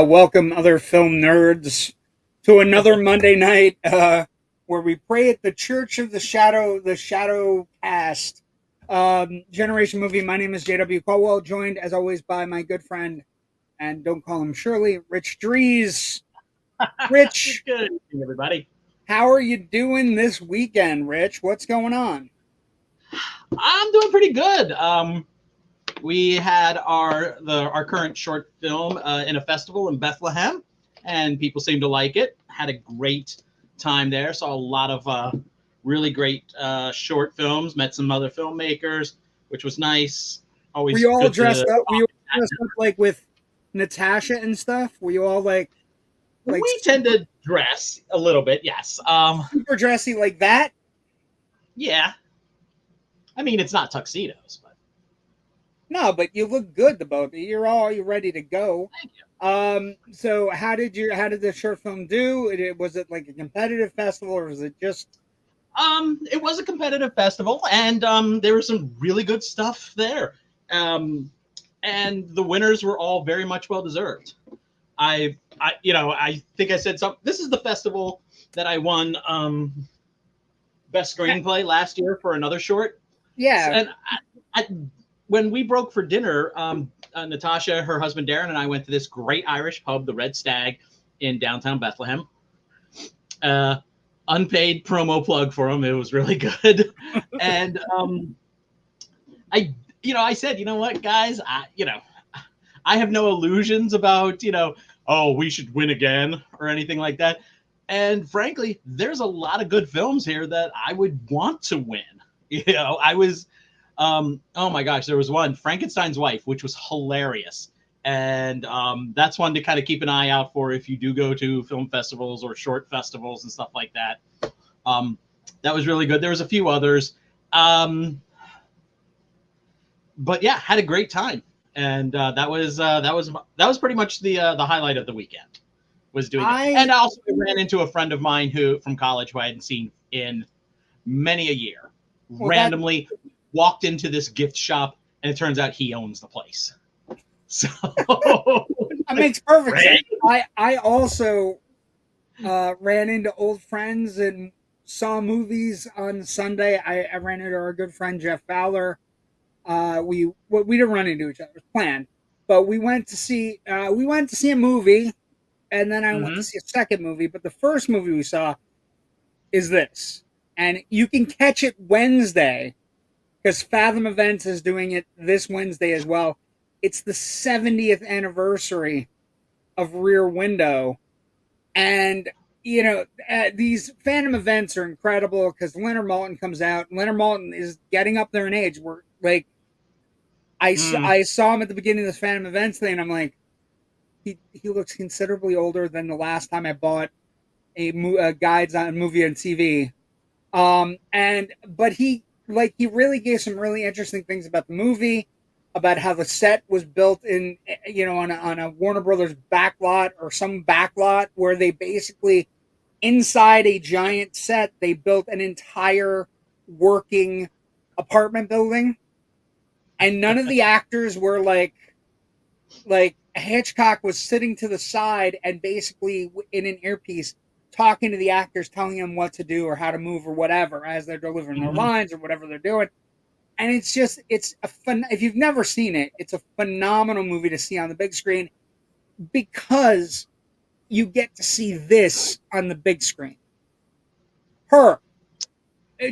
Welcome, other film nerds, to another Monday night where we pray at the Church of the Shadow Cast Generation Movie. My name is J.W. Colwell, joined as always by my good friend, and don't call him Shirley, Rich Drees. Rich, good evening, everybody. How are you doing this weekend, Rich? What's going on? I'm doing pretty good. We had our current short film in a festival in Bethlehem, and people seemed to like it. Had a great time there. Saw a lot of really great short films. Met some other filmmakers, which was nice. Always Were you all good dressed to up? Were you all dressed up like with Natasha and stuff? Were you all like we tend to dress a little bit, yes. Super dressy like that? Yeah. I mean, it's not tuxedos, but no, but you look good. The both you're ready to go. Thank you. So how did the short film do? Was it like a competitive festival, or was it just? It was a competitive festival, and there was some really good stuff there. And the winners were all very much well deserved. I think I said something. This is the festival that I won best screenplay last year for another short. Yeah. And when we broke for dinner, Natasha, her husband Darren, and I went to this great Irish pub, the Red Stag, in downtown Bethlehem. Unpaid promo plug for them. It was really good. And I said, you know what, guys, I have no illusions about, oh, we should win again or anything like that. And frankly, there's a lot of good films here that I would want to win. I was, oh my gosh, there was one, Frankenstein's Wife, which was hilarious. And that's one to kind of keep an eye out for if you do go to film festivals or short festivals and stuff like that. That was really good. There was a few others. But yeah, had a great time. And that was pretty much the highlight of the weekend, was doing that. And I also ran into a friend of mine from college who I hadn't seen in many a year. Well, randomly walked into this gift shop, and it turns out he owns the place. So that makes perfect sense. I also ran into old friends and saw movies on Sunday. I ran into our good friend Jeff Fowler. We didn't run into each other, it was planned, but we went to see a movie, and then I went to see a second movie. But the first movie we saw is this, and you can catch it Wednesday because Fathom Events is doing it this Wednesday as well. It's the 70th anniversary of Rear Window, and these Phantom events are incredible because Leonard Maltin comes out. Leonard Maltin is getting up there in age. We're like, I saw him at the beginning of this Phantom events thing, and I'm like, he looks considerably older than the last time I bought a guides on a movie on TV. But he really gave some really interesting things about the movie, about how the set was built in, on a Warner Brothers backlot or some backlot where they basically, inside a giant set, they built an entire working apartment building. And none of the actors were like Hitchcock was sitting to the side and basically in an earpiece talking to the actors, telling them what to do or how to move or whatever as they're delivering their lines or whatever they're doing. And it's a fun. If you've never seen it, it's a phenomenal movie to see on the big screen because you get to see this on the big screen.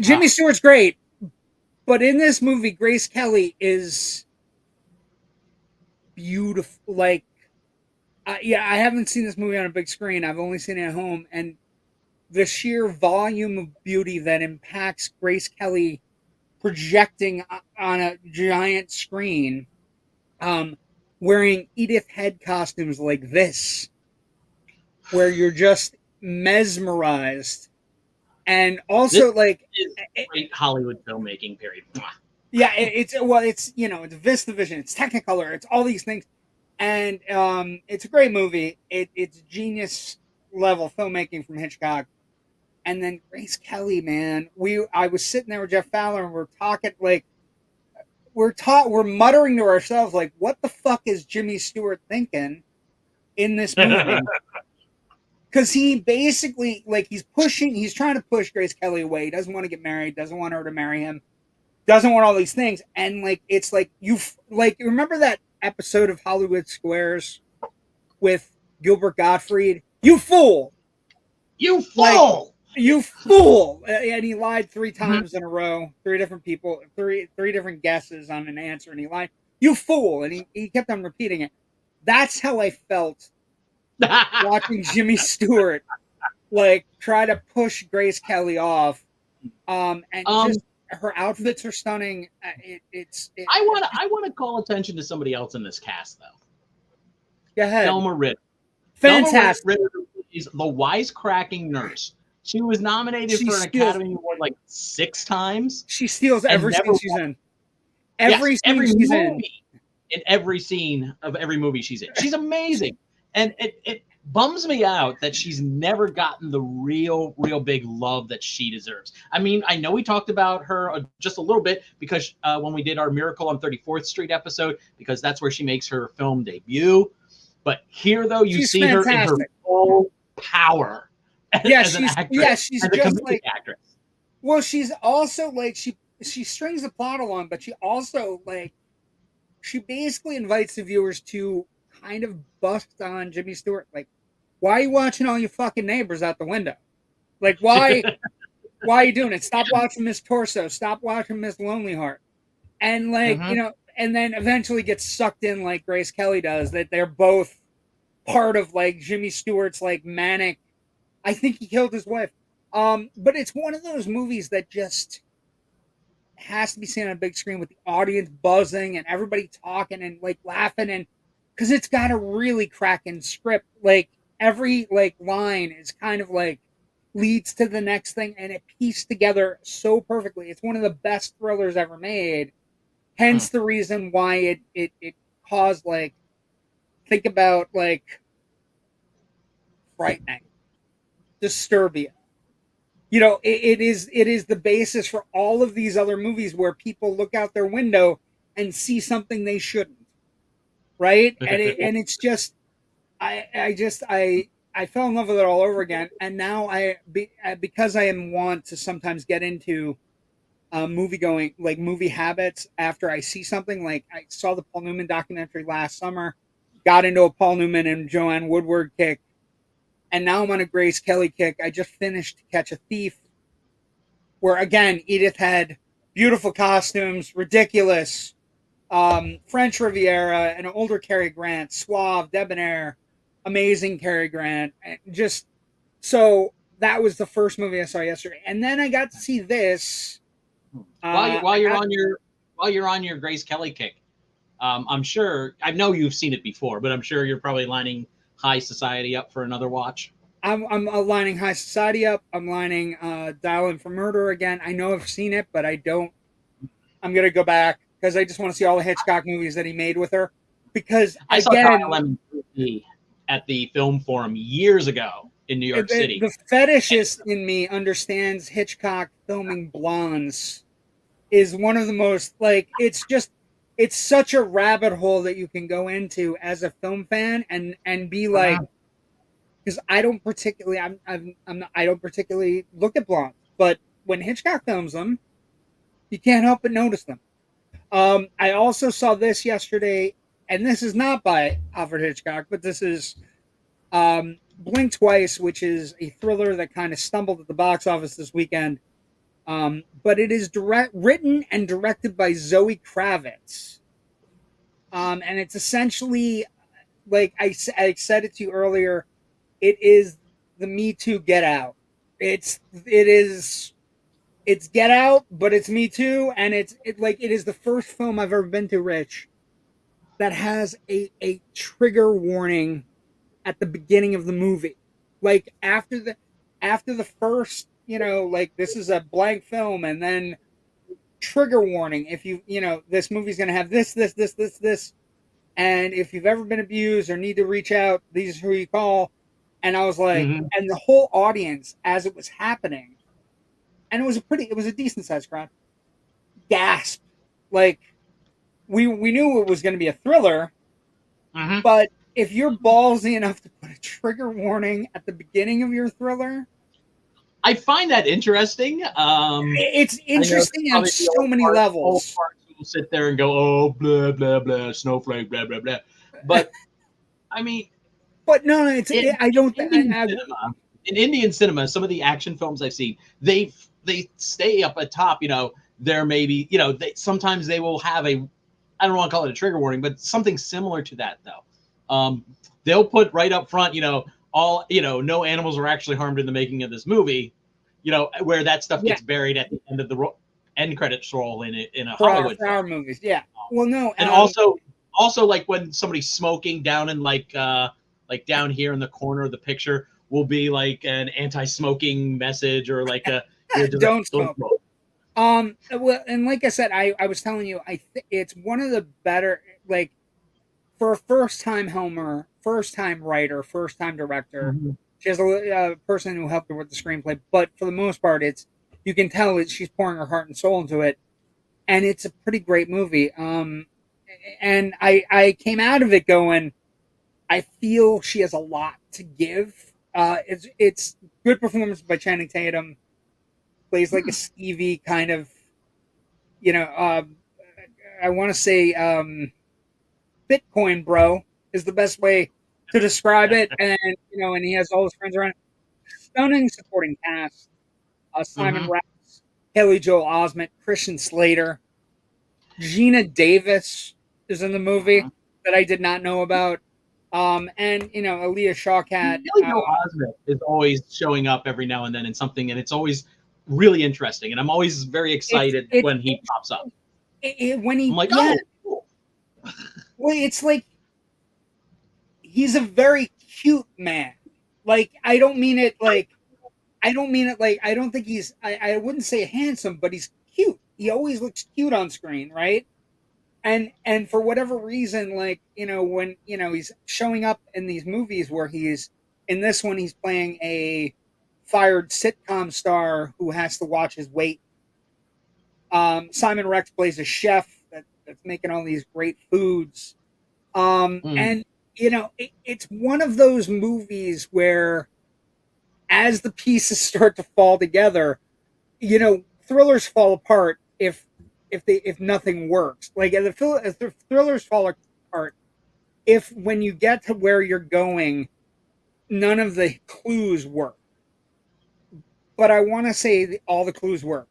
Jimmy Stewart's great, but in this movie, Grace Kelly is beautiful. I haven't seen this movie on a big screen. I've only seen it at home, and the sheer volume of beauty that impacts Grace Kelly projecting on a giant screen, wearing Edith Head costumes like this, where you're just mesmerized. And also, this is great Hollywood filmmaking, period. Yeah, it's VistaVision, it's Technicolor, it's all these things, and it's a great movie. It's genius level filmmaking from Hitchcock. And then Grace Kelly, man, I was sitting there with Jeff Fowler, and we're talking we're muttering to ourselves like, what the fuck is Jimmy Stewart thinking? in this movie. Because he basically, like, he's trying to push Grace Kelly away. He doesn't want to get married, doesn't want her to marry him, doesn't want all these things. And, like, it's like, remember that episode of Hollywood Squares with Gilbert Gottfried? You fool! You fool! You fool! And he lied 3 times in a row. 3 different people, three different guesses on an answer, and he lied. You fool! And he kept on repeating it. That's how I felt watching Jimmy Stewart, like, try to push Grace Kelly off. Just her outfits are stunning. I want to call attention to somebody else in this cast, though. Go ahead. Thelma Ritter. Fantastic. Thelma Ritter is the wisecracking nurse. She was nominated for an Academy Award like 6 times. She steals every scene she's in. Every scene she's in. In every scene of every movie she's in. She's amazing. And it bums me out that she's never gotten the real big love that she deserves. I mean, I know we talked about her just a little bit because when we did our Miracle on 34th Street episode, because that's where she makes her film debut. But here, though, she's see fantastic. Her in her full power. As an actress, she's as just like actress. Well, she's also like she strings the plot along, but she also like she basically invites the viewers to kind of bust on Jimmy Stewart. Like, why are you watching all your fucking neighbors out the window? Like, why are you doing it? Stop watching Miss Torso. Stop watching Miss Lonely Heart. And like, and then eventually gets sucked in like Grace Kelly does, that they're both part of like Jimmy Stewart's like manic. I think he killed his wife. But it's one of those movies that just has to be seen on a big screen with the audience buzzing and everybody talking and like laughing, and because it's got a really cracking script. Like every like line is kind of like leads to the next thing, and it pieced together so perfectly. It's one of the best thrillers ever made. Hence the reason why it caused like, think about like frightening, Disturbia. You know, it is the basis for all of these other movies where people look out their window and see something they shouldn't, right? And it's just, I fell in love with it all over again, and now because I am want to sometimes get into movie habits after I see something. Like I saw the Paul Newman documentary last summer, got into a Paul Newman and Joanne Woodward kick. And now I'm on a Grace Kelly kick. I just finished Catch a Thief, where again Edith had beautiful costumes, ridiculous, French Riviera, an older Cary Grant, suave, debonair, amazing Cary Grant. And just so that was the first movie I saw yesterday, and then I got to see this. While you're on your Grace Kelly kick, I'm sure I know you've seen it before, but I'm sure you're probably lining High Society up for another watch. I'm lining High Society up. I'm lining Dial In for Murder again. I know I've seen it, but I don't. I'm gonna go back because I just want to see all the Hitchcock movies that he made with her. Because I saw Dial In at the Film Forum years ago in New York City. The fetishist in me understands Hitchcock filming blondes is one of the most like it's such a rabbit hole that you can go into as a film fan and be like, because I don't particularly I don't particularly look at blondes, but when Hitchcock films them, you can't help but notice them. I also saw this yesterday, and this is not by Alfred Hitchcock, but this is Blink Twice, which is a thriller that kind of stumbled at the box office this weekend. But it is written and directed by Zoe Kravitz. And it's essentially, like I said it to you earlier, it is the Me Too Get Out. It is Get Out, but it's Me Too, and it is the first film I've ever been to, Rich, that has a trigger warning at the beginning of the movie. Like after the first, like this is a blank film, and then trigger warning. If this movie's going to have this, and if you've ever been abused or need to reach out, these are who you call. And I was like, and the whole audience as it was happening, and it was a decent sized crowd, gasped. Like we knew it was going to be a thriller, but if you're ballsy enough to put a trigger warning at the beginning of your thriller, I find that interesting. it's I know interesting on probably the so many old levels. parts will sit there and go, oh, blah, blah, blah, snowflake, blah, blah, blah. But, I mean, But no, it's in I don't. Indian cinema, some of the action films I've seen, they stay up at top. There may be, sometimes they will have a, I don't want to call it a trigger warning, but something similar to that though. They'll put right up front, no animals were actually harmed in the making of this movie, where that stuff gets buried at the end of the end credits roll in a Hollywood for our film. movies. Yeah. Well, no, And also like when somebody's smoking down in like down here in the corner of the picture will be like an anti-smoking message or like a don't smoke. Well, and like I said, I was telling you, it's one of the better, like, for a first-time Helmer, first-time writer, first-time director. Mm-hmm. She has a person who helped her with the screenplay, but for the most part, you can tell that she's pouring her heart and soul into it, and it's a pretty great movie. And I came out of it going, I feel she has a lot to give. It's good performance by Channing Tatum. Plays like a skeevy kind of, I want to say Bitcoin bro is the best way to describe it. And and he has all his friends around. Stunning supporting cast: Simon Rex, Haley Joel Osment, Christian Slater, Gina Davis is in the movie that I did not know about. And Aaliyah Shawkat. Haley Joel Osment is always showing up every now and then in something, and it's always really interesting. And I'm always very excited when he pops up. When he, I'm like, oh, cool. Well, it's like he's a very cute man. Like, I don't mean it like I don't think he's I wouldn't say handsome, but he's cute. He always looks cute on screen, right? And for whatever reason, like, when he's showing up in these movies where he's in this one, he's playing a fired sitcom star who has to watch his weight. Simon Rex plays a chef that's making all these great foods. And it's one of those movies where, as the pieces start to fall together, thrillers fall apart if nothing works. Like, if the thrillers fall apart if when you get to where you're going, none of the clues work. But I want to say all the clues work.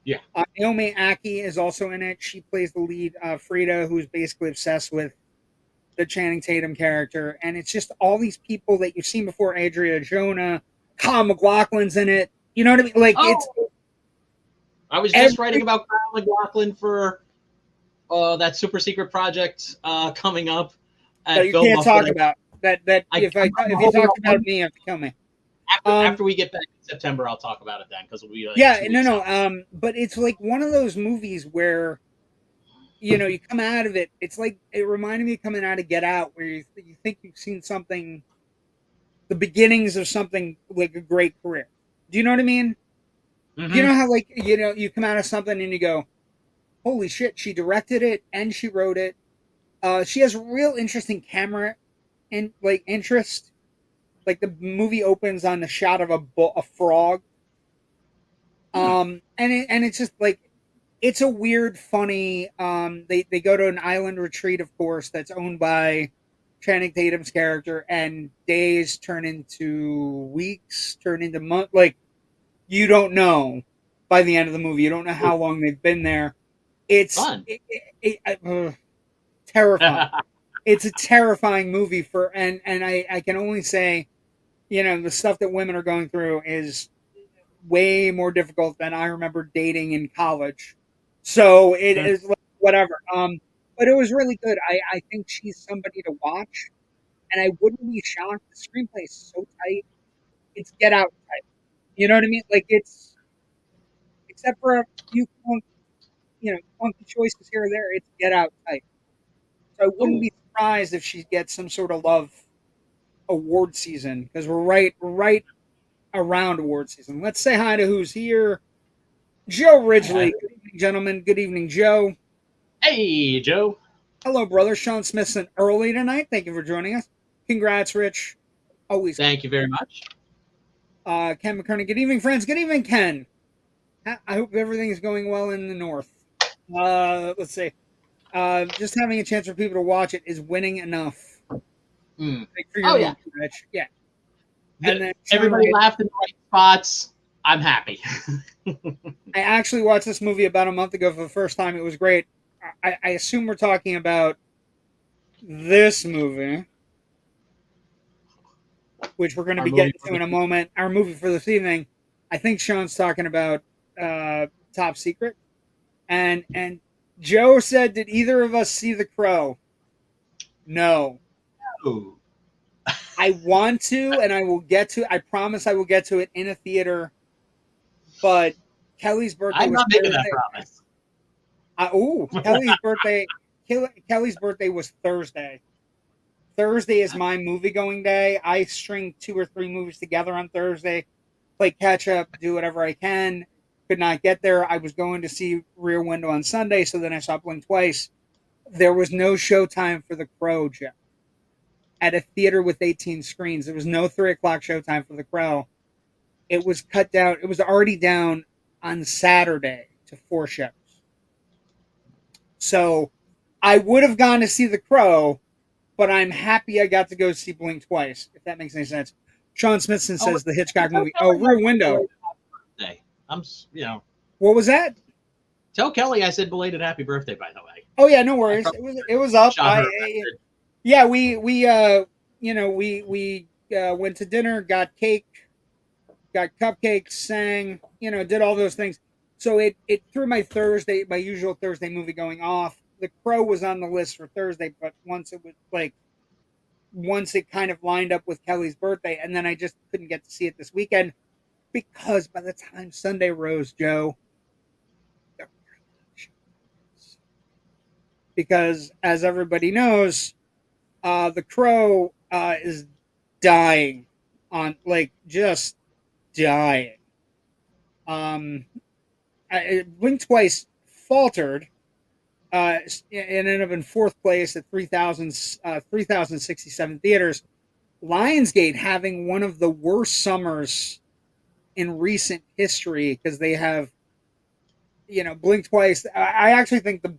Yeah. Naomi Aki is also in it. She plays the lead, Frida, who's basically obsessed with the Channing Tatum character. And it's just all these people that you've seen before. Adria Jonah, Kyle MacLachlan's in it. You know what I mean? Like, I was just writing about Kyle MacLachlan for that super secret project coming up. That you can't talk about. If you talk about me, you have to kill me. After we get back in September, I'll talk about it then, because we'll be like but it's like one of those movies where you come out of it. It's like it reminded me of coming out of Get Out, where you think you've seen something, the beginnings of something like a great career. Do you know what I mean? Mm-hmm. You know how you come out of something and you go, holy shit, she directed it and she wrote it. She has real interesting camera and interest. Like, the movie opens on the shot of a frog. And it's just like, it's a weird, funny. They go to an island retreat, of course, that's owned by Channing Tatum's character, and days turn into weeks, turn into months. Like, you don't know by the end of the movie. You don't know how long they've been there. It's fun. Terrifying. It's a terrifying movie and I can only say, the stuff that women are going through is way more difficult than I remember dating in college. So it is whatever. But it was really good. I think she's somebody to watch, and I wouldn't be shocked. The screenplay is so tight. It's Get Out type. You know what I mean? Like, it's, except for a few funky choices here or there, it's Get Out type. So I wouldn't be surprised if she gets some sort of love award season, because we're right around award season. Let's say hi to who's here. Joe Ridgely. Good evening, gentlemen. Good evening, Joe. Hey, Joe. Hello, brother. Sean Smithson early tonight. Thank you for joining us. Congrats, Rich. Always. Thank you very much. Ken McKernan. Good evening, friends. Good evening, Ken. I hope everything's going well in the north. Let's see. Just having a chance for people to watch it is winning enough. Mm. For your Yeah. Rich. Yeah. And then everybody laughed in the right spots. I'm happy. I actually watched this movie about a month ago for the first time. It was great. I assume we're talking about this movie, which we're going to be getting to in a moment. Our movie for this evening. I think Sean's talking about Top Secret. And Joe said, did either of us see The Crow? No. Ooh. I want to, and I will get to. I promise I will get to it in a theater. But Kelly's birthday. I'm not making that promise. Kelly's birthday. Kelly's birthday was Thursday. Thursday is my movie going day. I string 2 or 3 movies together on Thursday, play catch up, do whatever I can. Could not get there. I was going to see Rear Window on Sunday, so then I saw Blink twice. There was no showtime for The Crow, Jeff. At a theater with 18 screens, there was no 3 o'clock showtime for The Crow. It was cut down. It was already down on Saturday to 4 shows. So I would have gone to see The Crow, but I'm happy I got to go see Blink twice, if that makes any sense. Sean Smithson says the Hitchcock movie. Oh, Rear Window. I'm, What was that? Tell Kelly I said belated happy birthday, by the way. Oh yeah, no worries. It was up. Yeah, we went to dinner, got cake, got cupcakes, sang, did all those things. So it threw my usual Thursday movie going off. The Crow was on the list for Thursday, but once it kind of lined up with Kelly's birthday, and then I just couldn't get to see it this weekend because by the time Sunday rose, Joe, because as everybody knows, The Crow is dying on just dying. Blink twice faltered. It ended up in 4th place at 3,067 theaters. Lionsgate having one of the worst summers in recent history because they have, Blink twice. I actually think the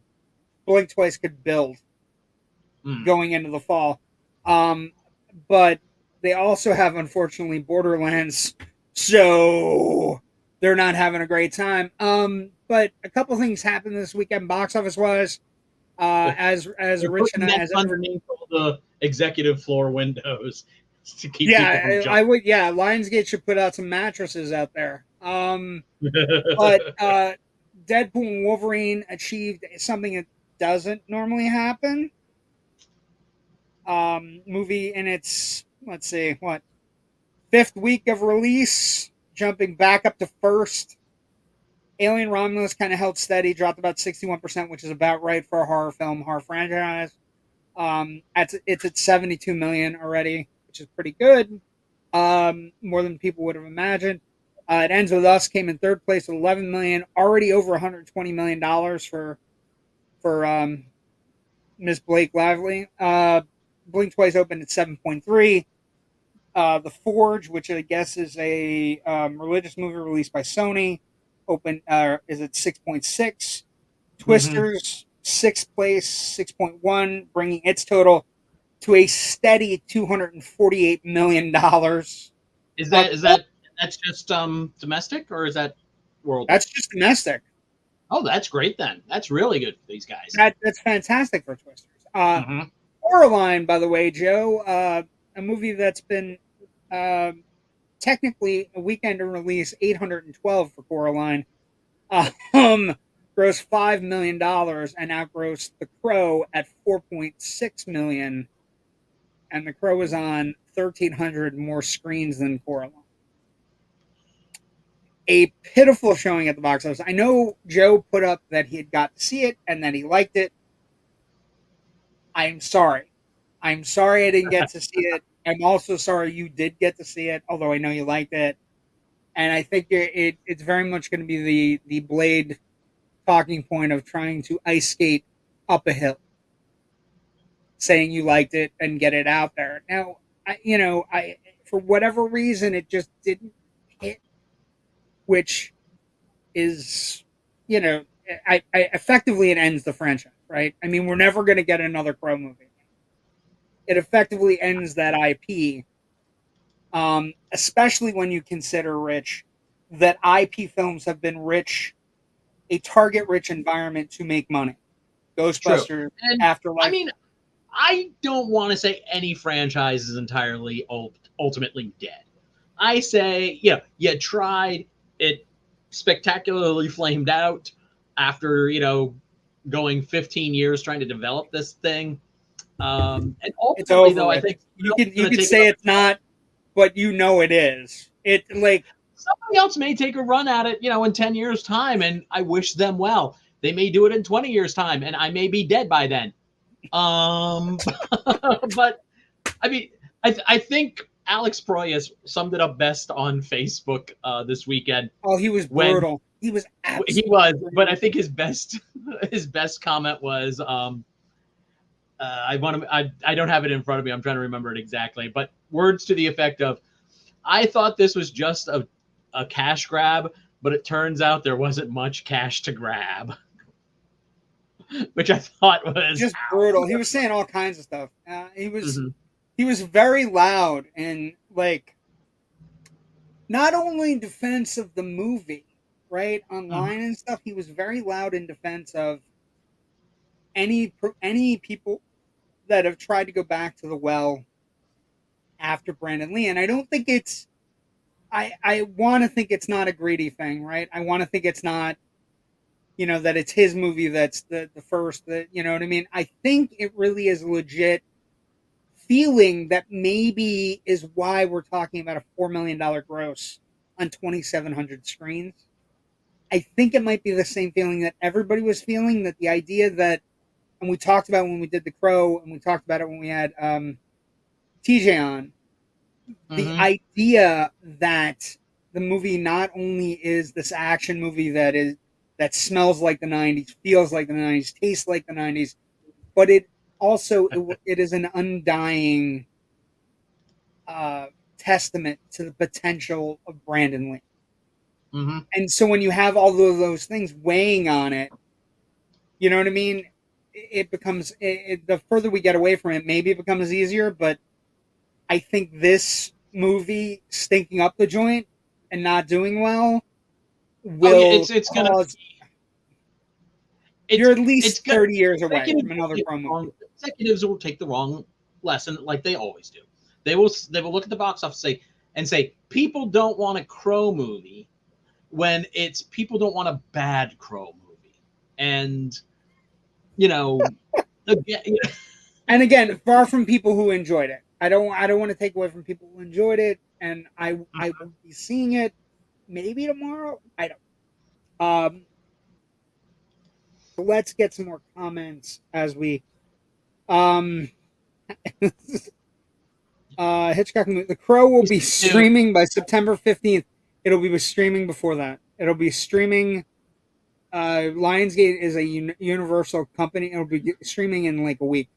Blink twice could build going into the fall. But they also have, unfortunately, Borderlands, so they're not having a great time. But a couple things happened this weekend, box office wise. As Rich and I, underneath all the executive floor windows to keep people from jumping. I would. Yeah, Lionsgate should put out some mattresses out there. But Deadpool and Wolverine achieved something that doesn't normally happen. Movie in its 5th week of release, jumping back up to 1st. Alien Romulus kind of held steady, dropped about 61%, which is about right for a horror franchise. It's at 72 million already, which is pretty good. More than people would have imagined. It Ends With Us came in 3rd place with 11 million, already over 120 million dollars for Miss Blake Lively. Blink twice opened at 7.3. The Forge, which I guess is a religious movie released by Sony, is at 6.6. Twisters, 6th place, 6.1, bringing its total to a steady $248 million. That's just domestic, or is that worldwide? That's just domestic. Oh, that's great then. That's really good for these guys. That's fantastic for Twisters. Coraline, by the way, Joe, a movie that's been technically a weekend release, 812 for Coraline, grossed $5 million and outgrossed The Crow at $4.6 million. And The Crow is on 1,300 more screens than Coraline. A pitiful showing at the box office. I know Joe put up that he had got to see it and that he liked it. I'm sorry. I'm sorry I didn't get to see it. I'm also sorry you did get to see it, although I know you liked it. And I think it's very much going to be the Blade talking point of trying to ice skate up a hill. saying you liked it and get it out there. Now, I for whatever reason it just didn't hit, which is, I effectively it ends the franchise, right? I mean, we're never going to get another Crow movie. It effectively ends that IP, especially when you consider, Rich, that IP films have been a target-rich environment to make money. True. Ghostbusters, And Afterlife. I mean, I don't want to say any franchise is entirely ultimately dead. I say, you tried it, spectacularly flamed out after, going 15 years trying to develop this thing. And It's ultimately, over though, I with. think You could say it's not, but it is. It like somebody else may take a run at it, in 10 years' time, and I wish them well. They may do it in 20 years' time, and I may be dead by then. But I mean, I think Alex Proyas summed it up best on Facebook this weekend. Oh, he was brutal. He was absolutely. He was, but I think his best comment was I don't have it in front of me. I'm trying to remember it exactly, but words to the effect of, I thought this was just a cash grab, but it turns out there wasn't much cash to grab. Which I thought was just brutal. He was saying all kinds of stuff. He was very loud and like not only in defense of the movie, right, online and stuff. He was very loud in defense of any people that have tried to go back to the well after Brandon Lee. And I don't think it's. I want to think it's not a greedy thing, right? I want to think it's not. That it's his movie that's the first, you know what I mean? I think it really is legit feeling that maybe is why we're talking about a $4 million gross on 2,700 screens. I think it might be the same feeling that everybody was feeling, that the idea that, and we talked about when we did The Crow, and we talked about it when we had TJ on, the idea that the movie not only is this action movie that smells like the 90s, feels like the 90s, tastes like the 90s, but it also it is an undying testament to the potential of Brandon Lee. And so when you have all of those things weighing on it, you know what I mean? It becomes, the further we get away from it, maybe it becomes easier, but I think this movie stinking up the joint and not doing well will it's gonna. You're at least 30 years away from another Crow movie. Executives will take the wrong lesson, like they always do. They will look at the box office and say people don't want a Crow movie when it's people don't want a bad Crow movie. And and again, far from people who enjoyed it. I don't want to take away from people who enjoyed it, and I will be seeing it maybe tomorrow. I don't. So let's get some more comments as we Hitchcock. The Crow will be streaming by September 15th. It'll be streaming before that. It'll be streaming. Lionsgate is a Universal company. It'll be streaming in like a week.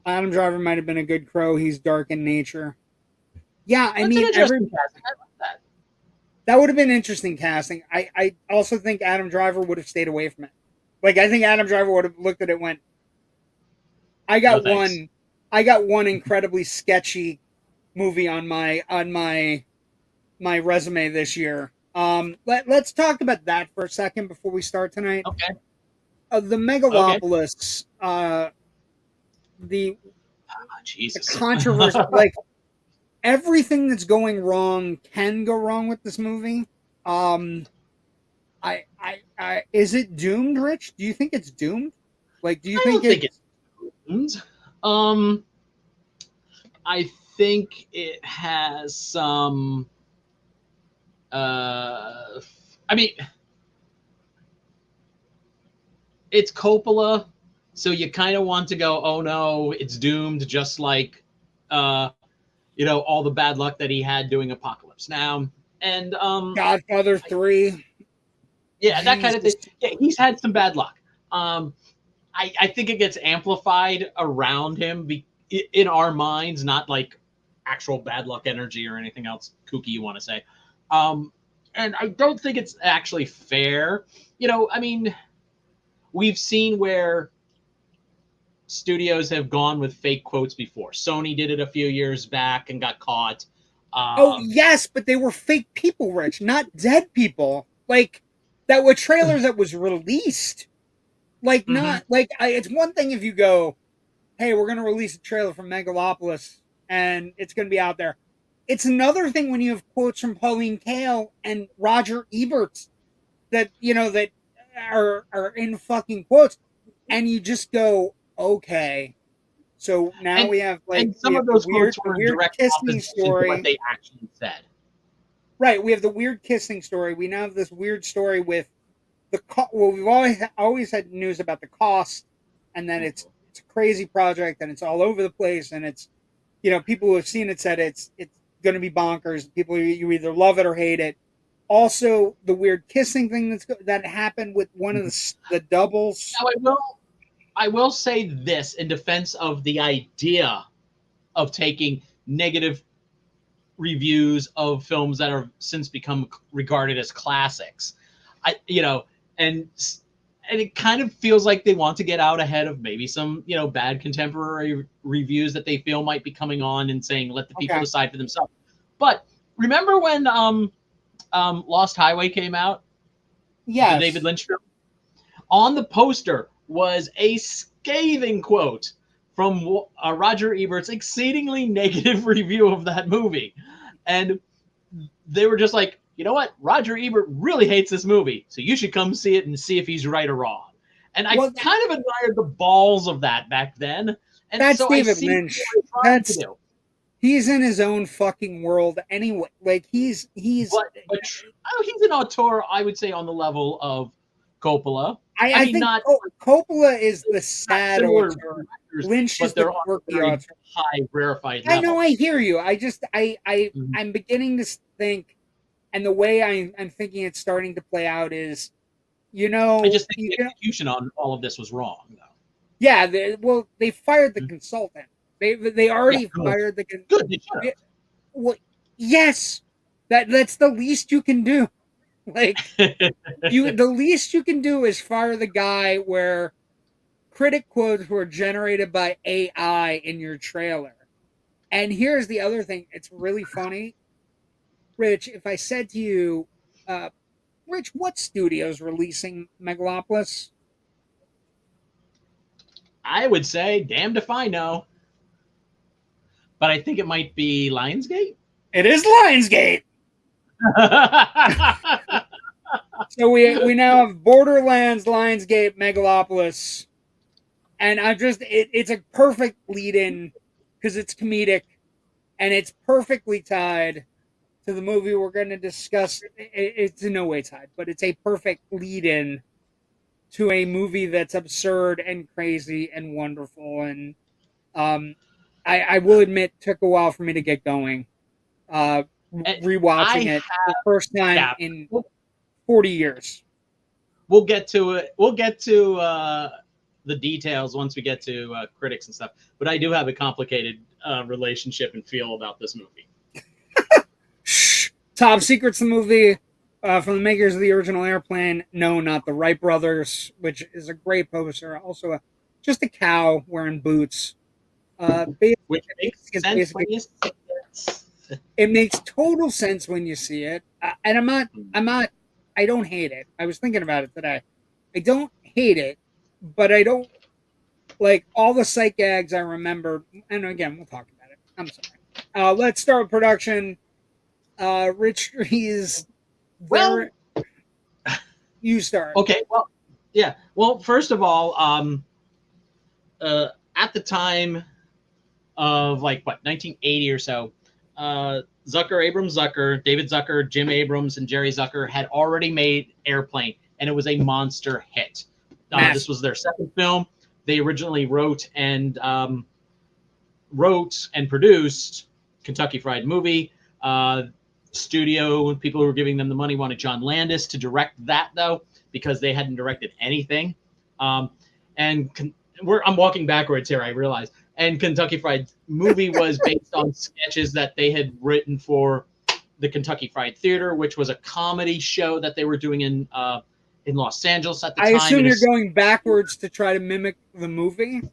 Adam Driver might have been a good Crow. He's dark in nature. Yeah, I mean, that would have been interesting casting. I also think Adam Driver would have stayed away from it. Like, I think Adam Driver would have looked at it and went, I got one incredibly sketchy movie on my resume this year. Let's talk about that for a second before we start tonight. Okay. The Megalopolis, the controversy, like everything that's going wrong can go wrong with this movie. Is it doomed, Rich? Do you think it's doomed? Like, do you think it's doomed? I think it has some. I mean, it's Coppola, so you kind of want to go, oh no, it's doomed, just like, all the bad luck that he had doing Apocalypse Now and Godfather 3. Yeah, that kind of thing. Yeah, he's had some bad luck. I think it gets amplified around him in our minds, not like actual bad luck energy or anything else kooky you want to say. And I don't think it's actually fair. I mean, we've seen where studios have gone with fake quotes before. Sony did it a few years back and got caught. Oh yes, but they were fake people, Rich, not dead people. Like that were trailers that was released. Like not like it's one thing if you go, hey, we're gonna release a trailer from Megalopolis and it's gonna be out there. It's another thing when you have quotes from Pauline Kael and Roger Ebert that that are in fucking quotes, and you just go, okay. So now we have like and some of those quotes were direct kissing story. To what they actually said. Right, we have the weird kissing story. We now have this weird story with the well, we've always had news about the cost, and then it's a crazy project, and it's all over the place, and it's people who have seen it said it's going to be bonkers. People, you either love it or hate it. Also, the weird kissing thing that happened with one of the doubles. Now, I will say this in defense of the idea of taking negative reviews of films that have since become regarded as classics. And it kind of feels like they want to get out ahead of maybe some, bad contemporary reviews that they feel might be coming on and saying, let the people decide for themselves. But remember when Lost Highway came out? Yeah. The David Lynch film? On the poster was a scathing quote from Roger Ebert's exceedingly negative review of that movie. And they were just like, you know what? Roger Ebert really hates this movie, so you should come see it and see if he's right or wrong. And I kind of admired the balls of that back then. And that's so David Lynch. He's in his own fucking world anyway. Like he's he's an auteur, I would say, on the level of Coppola. I think not Coppola is the sad auteur. Lynch is the quirky auteur. High rarefied level. I know, I hear you. I'm beginning to think, and the way I'm thinking it's starting to play out is, I just think the execution on all of this was wrong, though. Yeah, they fired the consultant. They already fired the consultant. Good. Well, yes, that's the least you can do. Like the least you can do is fire the guy where critic quotes were generated by AI in your trailer. And here's the other thing. It's really funny. Rich, if I said to you, Rich, what studio's releasing Megalopolis? I would say, damned if I know. But I think it might be Lionsgate. It is Lionsgate. So we now have Borderlands, Lionsgate, Megalopolis, and it's a perfect lead-in because it's comedic, and it's perfectly tied to the movie we're going to discuss. It's in no way tied, but it's a perfect lead-in to a movie that's absurd and crazy and wonderful, and I will admit, took a while for me to get going. Rewatching it the first time in 40 years. We'll get to it. We'll get to the details once we get to critics and stuff. But I do have a complicated relationship and feel about this movie. Top Secret's the movie from the makers of the original Airplane. No, not the Wright brothers, which is a great poster. Also, just a cow wearing boots. Which makes sense when you see it. It makes total sense when you see it, and I don't hate it. I was thinking about it today. I don't hate it, but I don't like all the sight gags I remember. And again, we'll talk about it. I'm sorry. Let's start with production. Rich Drees. Well, you start. Okay. Well, yeah. Well, first of all, at the time of 1980 or so, Zucker, Abrams Zucker, David Zucker, Jim Abrams, and Jerry Zucker had already made Airplane, and it was a monster hit. This was their second film. They originally wrote and produced Kentucky Fried Movie. Studio, people who were giving them the money wanted John Landis to direct that, though, because they hadn't directed anything. and I'm walking backwards here, I realize. And Kentucky Fried Movie was based on sketches that they had written for the Kentucky Fried Theater, which was a comedy show that they were doing in Los Angeles at the I time. assume you're going backwards to try to mimic the movie.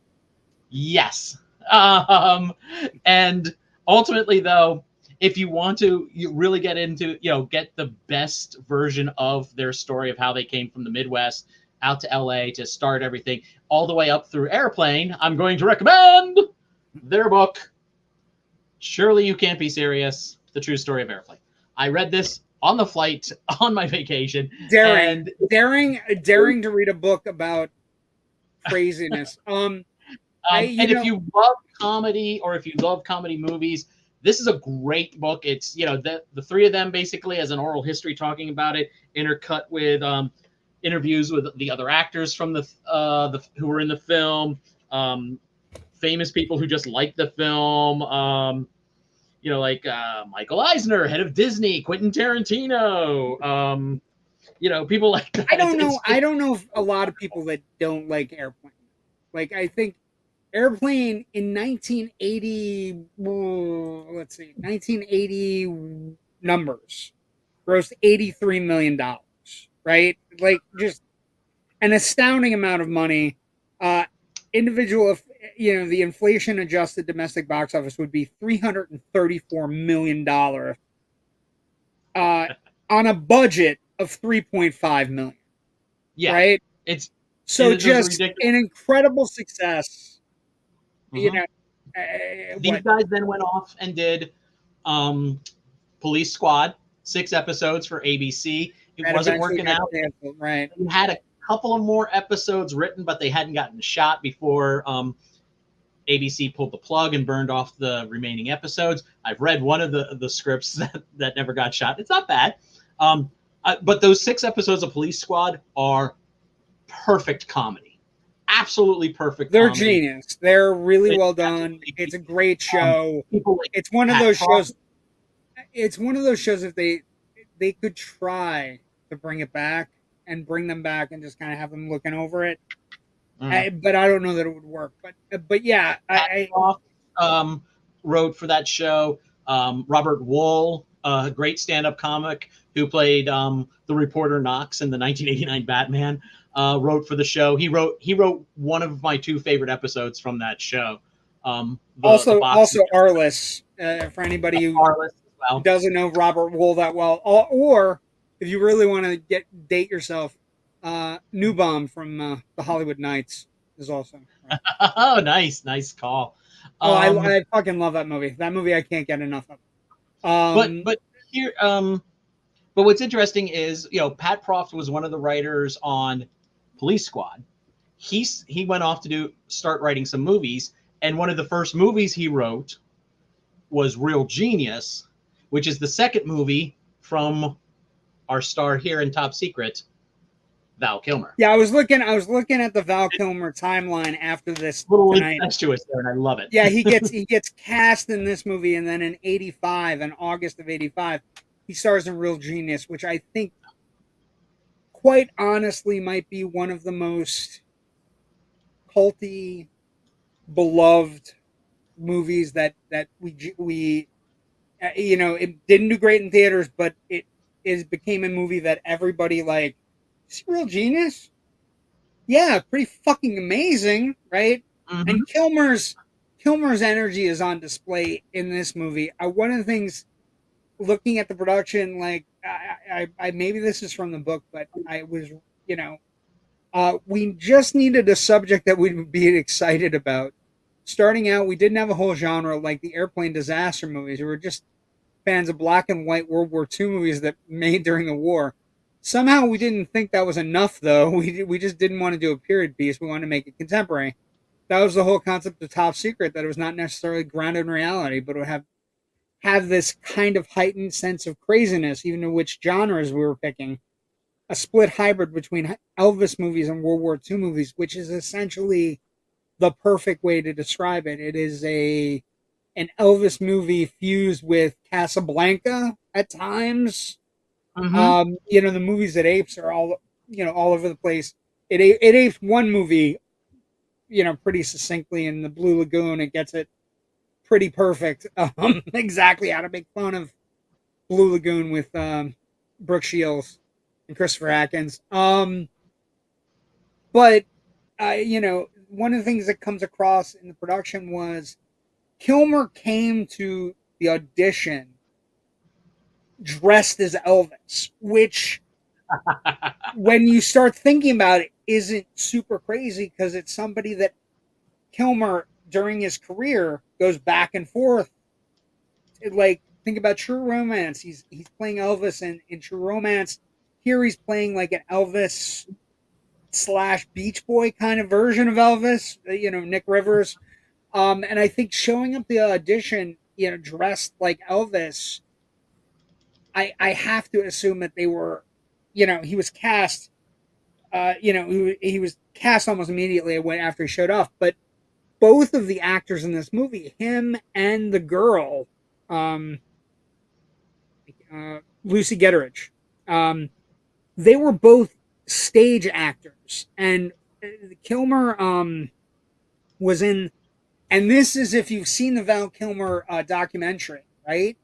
Yes. And ultimately, though, if you want to really get into, get the best version of their story of how they came from the Midwest out to LA to start everything, all the way up through Airplane, I'm going to recommend their book, Surely You Can't Be Serious, The True Story of Airplane. I read this on the flight on my vacation. Daring to read a book about craziness. And if you love comedy, or if you love comedy movies, this is a great book. It's, the three of them basically as an oral history talking about it, intercut with interviews with the other actors from the who were in the film, famous people who just liked the film, like Michael Eisner, head of Disney, Quentin Tarantino, people like that. I don't know if a lot of people that don't like Airplane. Like, I think Airplane in 1980, 1980 numbers, grossed $83 million, right? Like, just an astounding amount of money. Individual, the inflation adjusted domestic box office would be $334 million on a budget of $3.5 million. Yeah, right. It's just ridiculous. An incredible success. Mm-hmm. These guys then went off and did Police Squad, 6 episodes for ABC. It wasn't working out. Canceled, right. They had a couple of more episodes written, but they hadn't gotten shot before ABC pulled the plug and burned off the remaining episodes. I've read one of the scripts that never got shot. It's not bad. But those 6 episodes of Police Squad are perfect comedy. Absolutely perfect. They're comedy. Genius. They're really well done. It's a great show. It's one of those shows. It's one of those shows that they could try to bring it back and bring them back and just kind of have them looking over it. But I don't know that it would work. But yeah, I wrote for that show. Robert Wool, a great stand-up comic who played the reporter Knox in the 1989 Batman. Wrote for the show. He wrote one of my 2 favorite episodes from that show. Also Arliss, for anybody who doesn't know Robert Wool that well, or if you really want to date yourself, Newbaum from the Hollywood Knights is also. Right. Oh, nice call. I fucking love that movie. That movie I can't get enough of. But here, but what's interesting is, Pat Proft was one of the writers on Police Squad. He went off to start writing some movies, and one of the first movies he wrote was Real Genius, which is the second movie from our star here in Top Secret, Val Kilmer. Yeah, I was looking at the Val Kilmer timeline after this. Little incestuous there, and I love it. Yeah, he gets cast in this movie, and then in August of '85, he stars in Real Genius, which I think, quite honestly, might be one of the most culty, beloved movies that we it didn't do great in theaters, but it became a movie that everybody like. Is he Real Genius? Yeah, pretty fucking amazing, right? Mm-hmm. And Kilmer's energy is on display in this movie. One of the things, looking at the production, like I maybe this is from the book, but I was, we just needed a subject that we'd be excited about. Starting out, we didn't have a whole genre like the airplane disaster movies. We were just fans of black and white World War II movies that made during the war. Somehow we didn't think that was enough, though. We just didn't want to do a period piece. We wanted to make it contemporary. That was the whole concept of Top Secret, that it was not necessarily grounded in reality, but it would have this kind of heightened sense of craziness, even in which genres we were picking. A split hybrid between Elvis movies and World War II movies, which is essentially the perfect way to describe it. It is an Elvis movie fused with Casablanca at times. Mm-hmm. The movies that apes are all over the place. It apes one movie pretty succinctly in the Blue Lagoon. It gets it pretty perfect. Exactly how to make fun of Blue Lagoon with Brooke Shields and Christopher Atkins. But one of the things that comes across in the production was Kilmer came to the audition dressed as Elvis, which when you start thinking about it isn't super crazy because it's somebody that Kilmer during his career goes back and forth. Like, think about True Romance. He's playing Elvis in True Romance. Here he's playing like an Elvis / Beach Boy kind of version of Elvis, Nick Rivers. And I think showing up the audition, dressed like Elvis, I have to assume that they were, he was cast, he was cast almost immediately after he showed up. But both of the actors in this movie, him and the girl, Lucy Getteridge, they were both stage actors, and Kilmer was in, and this is if you've seen the Val Kilmer documentary, right?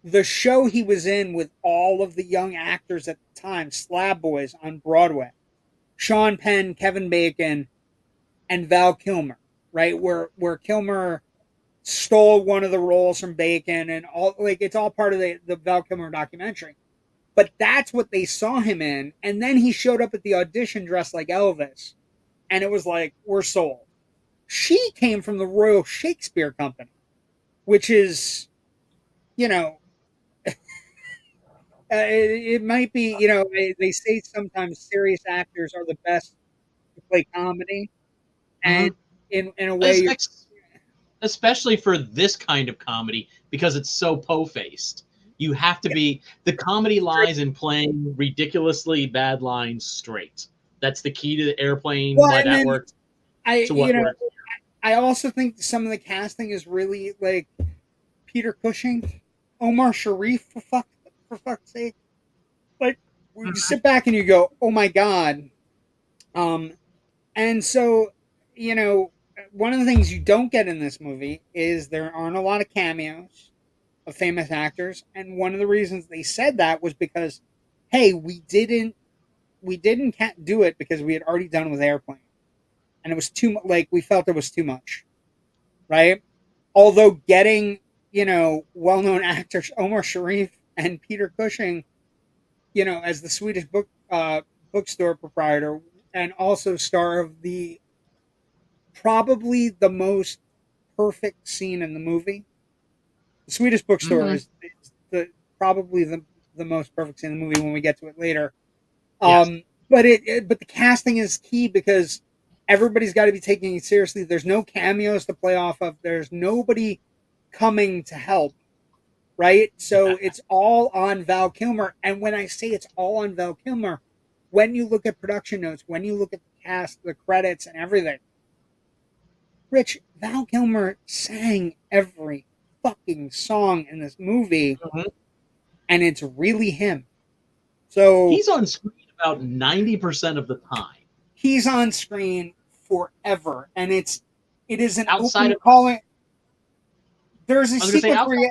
The show he was in with all of the young actors at the time, Slab Boys on Broadway, Sean Penn, Kevin Bacon, and Val Kilmer, right? Where Kilmer stole one of the roles from Bacon, and all, like, it's all part of the Val Kilmer documentary. But that's what they saw him in, and then he showed up at the audition dressed like Elvis, and it was like, we're sold. She came from the Royal Shakespeare Company, which is, it might be, they say sometimes serious actors are the best to play comedy, and in a way, especially for this kind of comedy, because it's so po-faced. You have to be, the comedy lies in playing ridiculously bad lines straight. That's the key to the Airplane, why that works. I also think some of the casting is really like Peter Cushing, Omar Sharif, for fuck's sake. Like, you sit back and you go, oh my God. And so, one of the things you don't get in this movie is there aren't a lot of cameos of famous actors, and one of the reasons they said that was because, hey, we didn't do it because we had already done it with Airplane, and it was too, like, we felt it was too much, right? Although getting well-known actors Omar Sharif and Peter Cushing, as the Swedish bookstore proprietor and also star of probably the most perfect scene in the movie. The Swedish bookstore is probably the most perfect scene in the movie when we get to it later. Yes. But the casting is key because everybody's got to be taking it seriously. There's no cameos to play off of. There's nobody coming to help, right? So it's all on Val Kilmer. And when I say it's all on Val Kilmer, when you look at production notes, when you look at the cast, the credits, and everything, Rich, Val Kilmer sang every fucking song in this movie, and it's really him. So he's on screen about 90% of the time. He's on screen forever, and it is an outside of calling. There's a sequence where the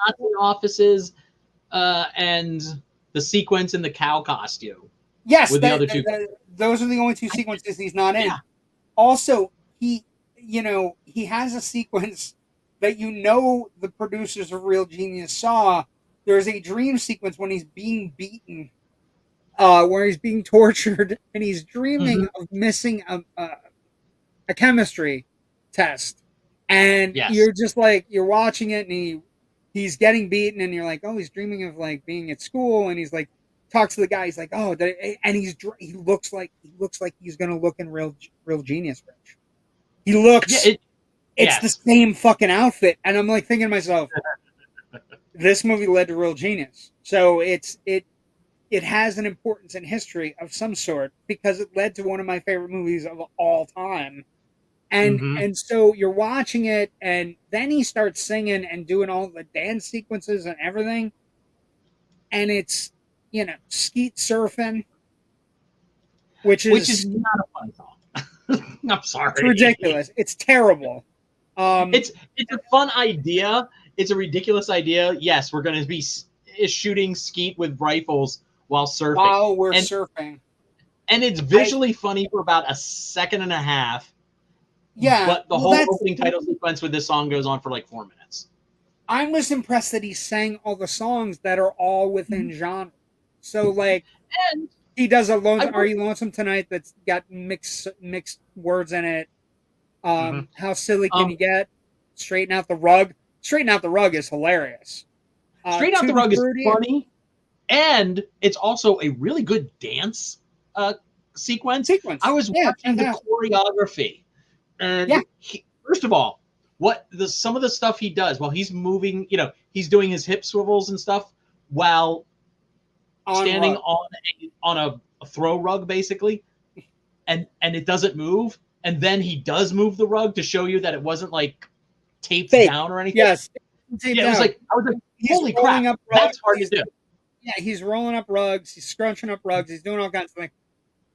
Nazi offices, and the sequence in the cow costume. Yes, with the other two. Those are the only two sequences he's not in. Yeah. Also, he has a sequence that the producers of Real Genius saw. There's a dream sequence when he's being beaten, where he's being tortured, and he's dreaming of missing a chemistry test. And you're just like, you're watching it, and he's getting beaten, and you're like, oh, he's dreaming of like being at school, and he's like, talks to the guy, he's like, oh, and he looks like he's gonna look in Real Genius, Rich. He looks, it's the same fucking outfit, and I'm like thinking to myself, this movie led to Real Genius, so it has an importance in history of some sort because it led to one of my favorite movies of all time. And so you're watching it, and then he starts singing and doing all the dance sequences and everything, and it's skeet surfing, which is not a fun song. I'm sorry. It's ridiculous. It's terrible. It's a fun idea. It's a ridiculous idea. Yes, we're going to be shooting skeet with rifles while surfing. While we're surfing. And it's visually funny for about a second and a half. Yeah. But the whole opening title sequence with this song goes on for like 4 minutes. I was impressed that he sang all the songs that are all within genre. So, like, and he does a Are You Lonesome Tonight that's got mixed words in it. How silly can you get? Straighten Out the Rug. Straighten Out the Rug is hilarious. Straighten Out the Rug is funny, and it's also a really good dance sequence. I was watching the choreography, and first of all, some of the stuff he does while he's moving, he's doing his hip swivels and stuff while standing on a throw rug, basically, and it doesn't move. And then he does move the rug to show you that it wasn't like taped down or anything. Yes. It was like, I was like, holy crap, that's hard to do. Yeah, he's rolling up rugs, he's scrunching up rugs, he's doing all kinds of things.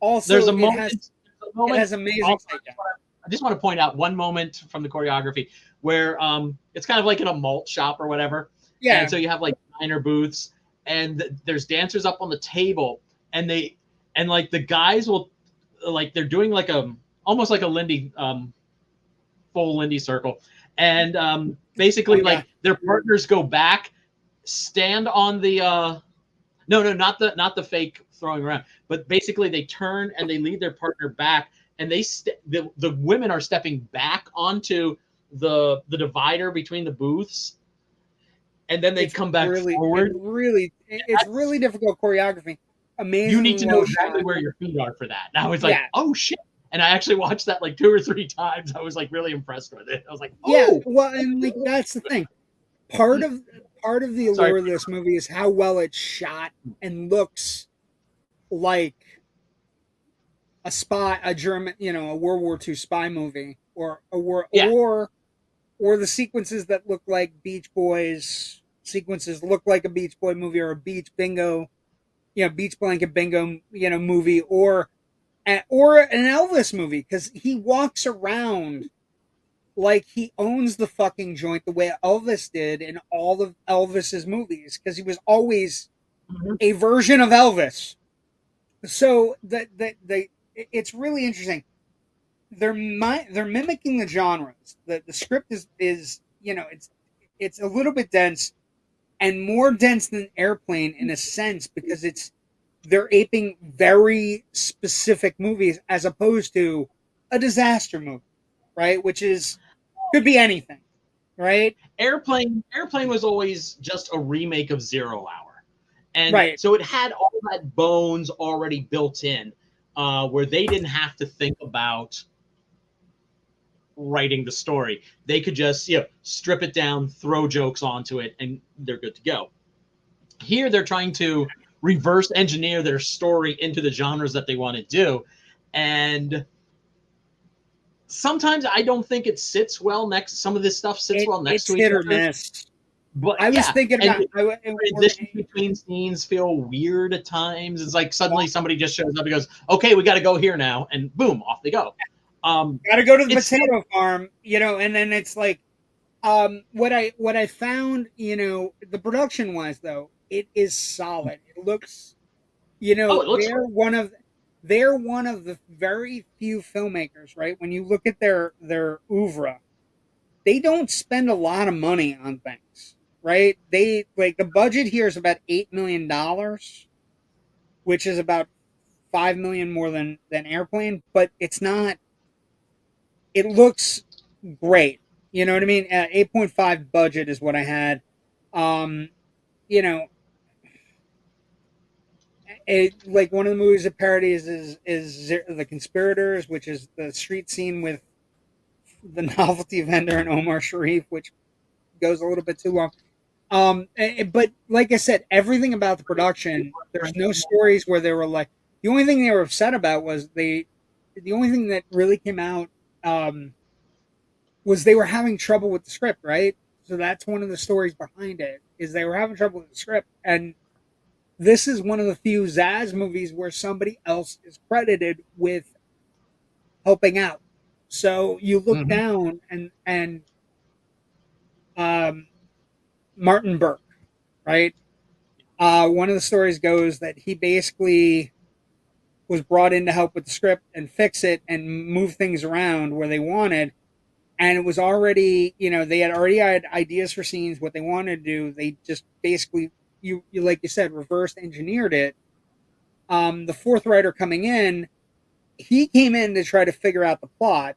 Also, there's a moment, it has amazing I just want to point out one moment from the choreography where it's kind of like in a malt shop or whatever. Yeah. And so you have like diner booths, and there's dancers up on the table, and like the guys will, like, they're doing like almost like a Lindy, full Lindy circle. And basically like their partners go back, stand on the, no, not the fake throwing around, but basically they turn and they lead their partner back, and the women are stepping back onto the divider between the booths, and then they come back forward. It's really difficult choreography. Amazing. You need to know exactly where your feet are for that. Now it's like, oh shit. And I actually watched that like 2 or 3 times. I was like really impressed with it. I was like, oh. Yeah, well, and like that's the thing. Part of the allure of this movie is how well it's shot and looks like a German, a World War II spy movie, or the sequences that look like Beach Boys sequences look like a Beach Boy movie, or a beach bingo, beach blanket bingo, movie, or an Elvis movie, because he walks around like he owns the fucking joint the way Elvis did in all of Elvis's movies, because he was always a version of Elvis. So it's really interesting. They're mimicking the genres. The script is it's a little bit dense, and more dense than Airplane in a sense, because they're aping very specific movies as opposed to a disaster movie, right? Which could be anything, right? Airplane was always just a remake of 0 Hour. And so it had all that bones already built in, where they didn't have to think about writing the story. They could just, strip it down, throw jokes onto it, and they're good to go. Here they're trying to reverse engineer their story into the genres that they want to do, and sometimes I don't think it sits well next. Some of this stuff sits well next to each other. It's hit or miss. But I was thinking about transitions between scenes feel weird at times. It's like suddenly somebody just shows up and goes, "Okay, we got to go here now," and boom, off they go. Got to go to the potato farm, and then it's like, what I found, the production wise though, it is solid. It looks, they're one of the very few filmmakers, right? When you look at their oeuvre, they don't spend a lot of money on things, right? They like the budget here is about $8 million, which is about $5 million more than Airplane, but it's not. It looks great. You know what I mean? 8.5 budget is what I had. Like one of the movies that parodies is The Conspirators, which is the street scene with the novelty vendor and Omar Sharif, which goes a little bit too long. But like I said, everything about the production, there's no stories where they were like, the only thing they were upset about was the only thing that really came out was they were having trouble with the script, right? So that's one of the stories behind it, is they were having trouble with the script. And this is one of the few Zaz movies where somebody else is credited with helping out. So you look Hmm. down and um, Martin Burke, right? One of the stories goes that he basically was brought in to help with the script and fix it and move things around where they wanted. And it was already, they had already had ideas for scenes, what they wanted to do. They just basically, you like you said, reverse engineered it. The fourth writer coming in, he came in to try to figure out the plot,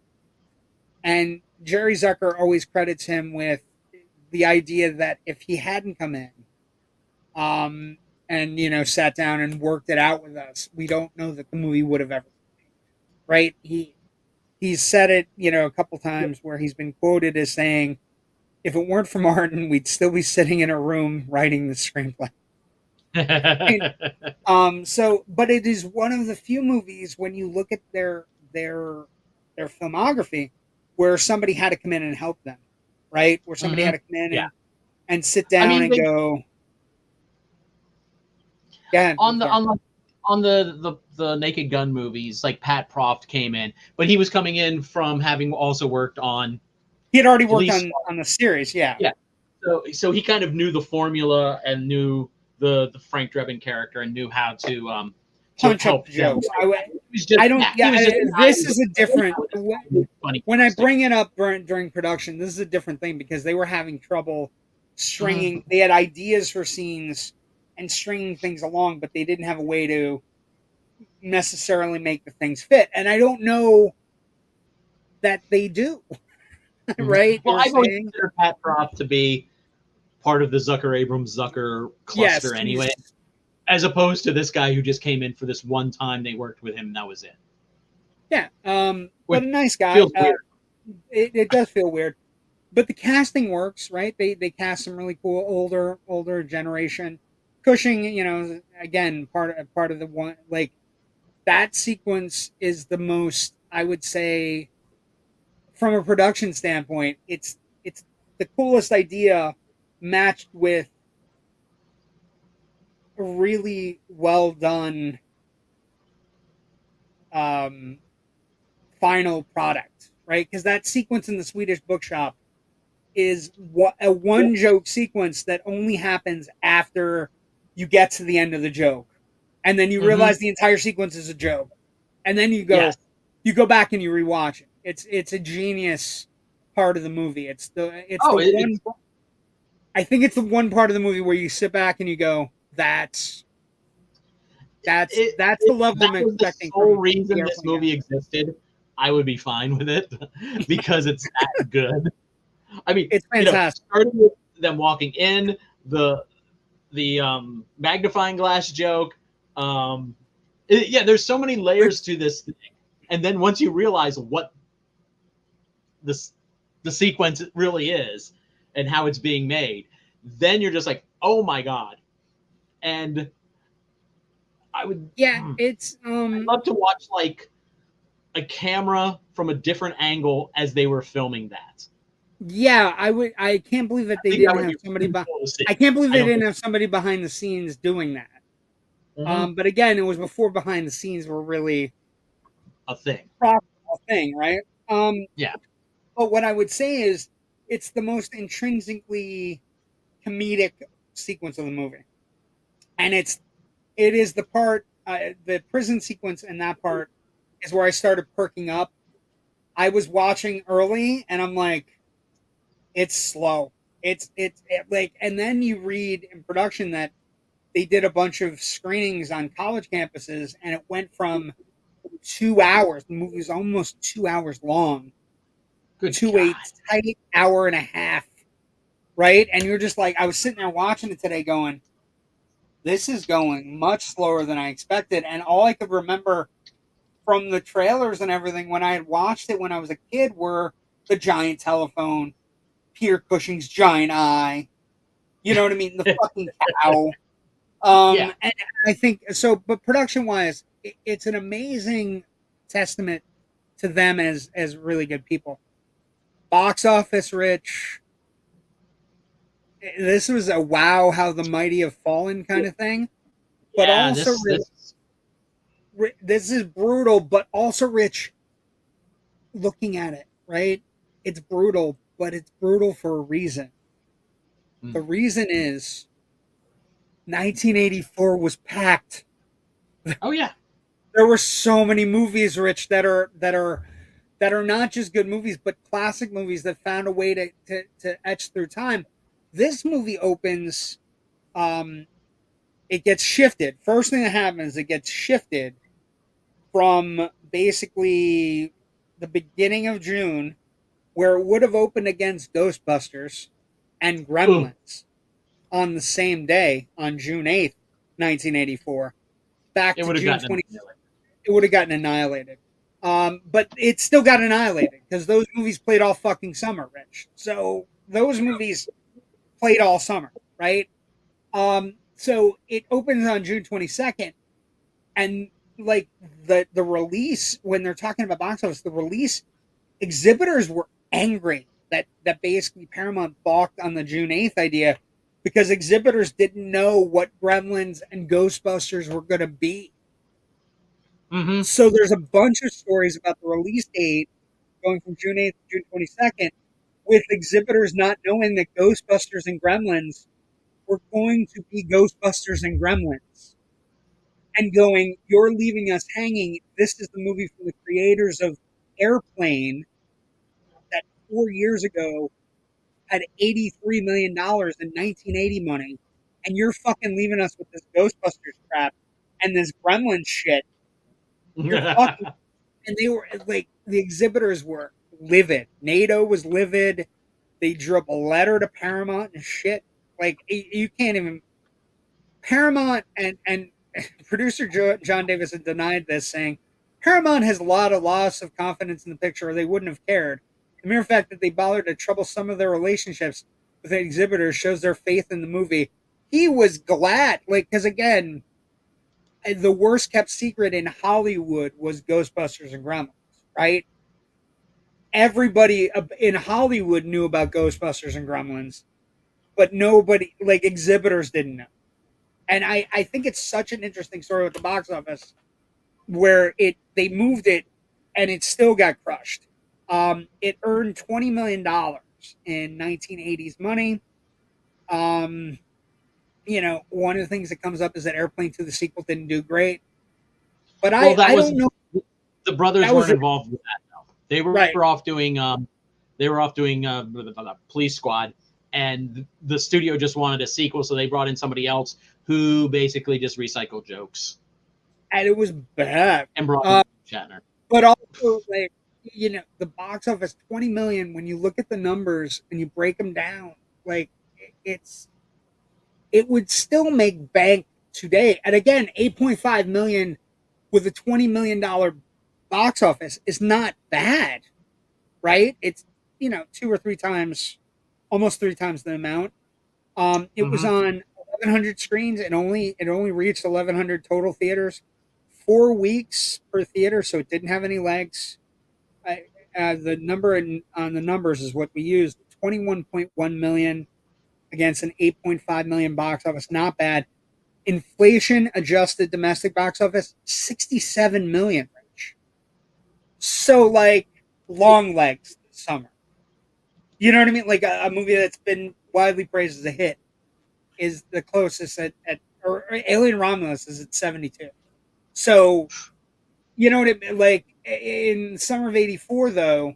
and Jerry Zucker always credits him with the idea that if he hadn't come in, um, and sat down and worked it out with us, we don't know that the movie would have ever, right? He's said it, a couple times where he's been quoted as saying, "If it weren't for Martin, we'd still be sitting in a room writing the screenplay." And, but it is one of the few movies when you look at their filmography where somebody had to come in and help them, right? Where somebody Hmm. had to come in Yeah. and sit I down mean, and go, "Yeah, I'm on the sorry." on the Naked Gun movies, like Pat Proft came in, but he was coming in from having also worked on He had already worked Police on the series, yeah. Yeah. So he kind of knew the formula and knew the Frank Drebin character and knew how to Punch up help the them. jokes. He was just I don't. yeah, he Yeah, was just a guy this who is a different. was funny When I first, too. bring it up during production, this is a different thing because they were having trouble stringing. Mhm. They had ideas for scenes and stringing things along, but they didn't have a way to necessarily make the things fit. And I don't know that they do. Mhm. Right? Well, You're I've always saying considered Pat Proft to be part of the Zucker Abrams Zucker yes. cluster anyway, as opposed to this guy who just came in for this one time they worked with him and that was it. Yeah. But Which a nice guy. feels weird. It does feel weird, but the casting works, right? They cast some really cool older generation. Cushing, again, part of the one, like that sequence is the most, I would say, from a production standpoint, it's the coolest idea matched with a really well done um final product, right? Because that sequence in the Swedish bookshop is a one joke sequence that only happens after you get to the end of the joke, and then you Hmm. realize the entire sequence is a joke, and then Yes. you go back and you rewatch it. It's a genius part of the movie. It's Oh, the one. it's I think it's the one part of the movie where you sit back and you go, that's the if level that I'm was the expecting sole from the reason this airplane guy. movie existed, I would be fine with it because it's that good. I mean, It's fantastic. starting with them walking in, the magnifying glass joke. Yeah, there's so many layers to this thing, and then once you realize what this the sequence really is and how it's being made, then you're just like, oh my god. And I would, Yeah, I'd love to watch like a camera from a different angle as they were filming that. yeah, I can't believe that I they think that didn't would have be somebody really cool to see. I can't believe I they don't didn't think. have somebody behind the scenes doing that. Mhm. But again, it was before behind the scenes were really A thing. a profitable thing, right? Um, Yeah. but what I would say is it's the most intrinsically comedic sequence of the movie, and it is the part, the prison sequence in that part is where I started perking up. I was watching early, and I'm like, it's slow. Like, and then you read in production that they did a bunch of screenings on college campuses, and it went from 2 hours. The movie was almost 2 hours long Good to a God. tight hour and a half, right? And you're just like, I was sitting there watching it today, going, this is going much slower than I expected. And all I could remember from the trailers and everything when I had watched it when I was a kid were the giant telephone, Peter Cushing's giant eye. You know what I mean? The fucking cow. Yeah. And I think so, but production wise, it's an amazing testament to them as really good people. Box office rich. This was a wow, how the mighty have fallen kind of thing, but Yeah. also This. this is brutal, but also rich looking at it, right? It's brutal, but it's brutal for a reason. Mm. The reason is 1984 was packed. Oh yeah. There were so many movies, Rich, that are not just good movies, but classic movies that found a way to etch through time. This movie opens, um, it gets shifted. First thing that happens, it gets shifted from basically the beginning of June, where it would have opened against Ghostbusters and Ooh. Gremlins on the same day, on June 8th, 1984, back It to would have June gotten 20th. It would have gotten annihilated. But it still got annihilated because those movies played all fucking summer, Rich. So those movies played all summer, right? So it opens on June 22nd, and like the release, when they're talking about box office, the release exhibitors were angry that basically Paramount balked on the June 8th idea because exhibitors didn't know what Gremlins and Ghostbusters were going to be. Mm-hmm. So there's a bunch of stories about the release date going from June 8th to June 22nd, with exhibitors not knowing that Ghostbusters and Gremlins were going to be Ghostbusters and Gremlins, and going, "You're leaving us hanging. This is the movie from the creators of Airplane that 4 years ago had $83 million in 1980 money, and you're fucking leaving us with this Ghostbusters crap and this Gremlin shit. You're fucking." And they were like, the exhibitors were livid. NATO was livid. They drew up a letter to Paramount and shit. Like, you can't even. Paramount and producer John Davis had denied this, saying Paramount has a lot of loss of confidence in the picture, or they wouldn't have cared. The mere fact that they bothered to trouble some of their relationships with the exhibitors shows their faith in the movie. He was glad, like, because again, the worst kept secret in Hollywood was Ghostbusters and Gremlins, right? Everybody in Hollywood knew about Ghostbusters and Gremlins, but nobody, like exhibitors, didn't know. And I think it's such an interesting story with the box office where they moved it and it still got crushed. It earned $20 million in 1980s money. Um, one of the things that comes up is that Airplane 2, the sequel, didn't do great. But Well, that I was don't know. the brothers That was weren't involved with that. Though. They right. were off doing the Police Squad, and the studio just wanted a sequel, so they brought in somebody else who basically just recycled jokes And it was bad. and brought in Shatner. But also, like, the box office, 20 million. When you look at the numbers and you break them down, like, it would still make bank today. And again, 8.5 million with a $20 million box office is not bad, right? It's, two or three times, almost three times the amount. It was on 1,100 screens, and it only reached 1,100 total theaters. 4 weeks per theater, so it didn't have any legs. The number on the numbers is what we used: 21.1 million against an 8.5 million box office. Not bad. Inflation adjusted domestic box office 67 million. Rich. So, like, long legs this summer. You know what I mean? Like a movie that's been widely praised as a hit is the closest or Alien Romulus is at 72. So, you know what I mean? Like, in summer of 84, though,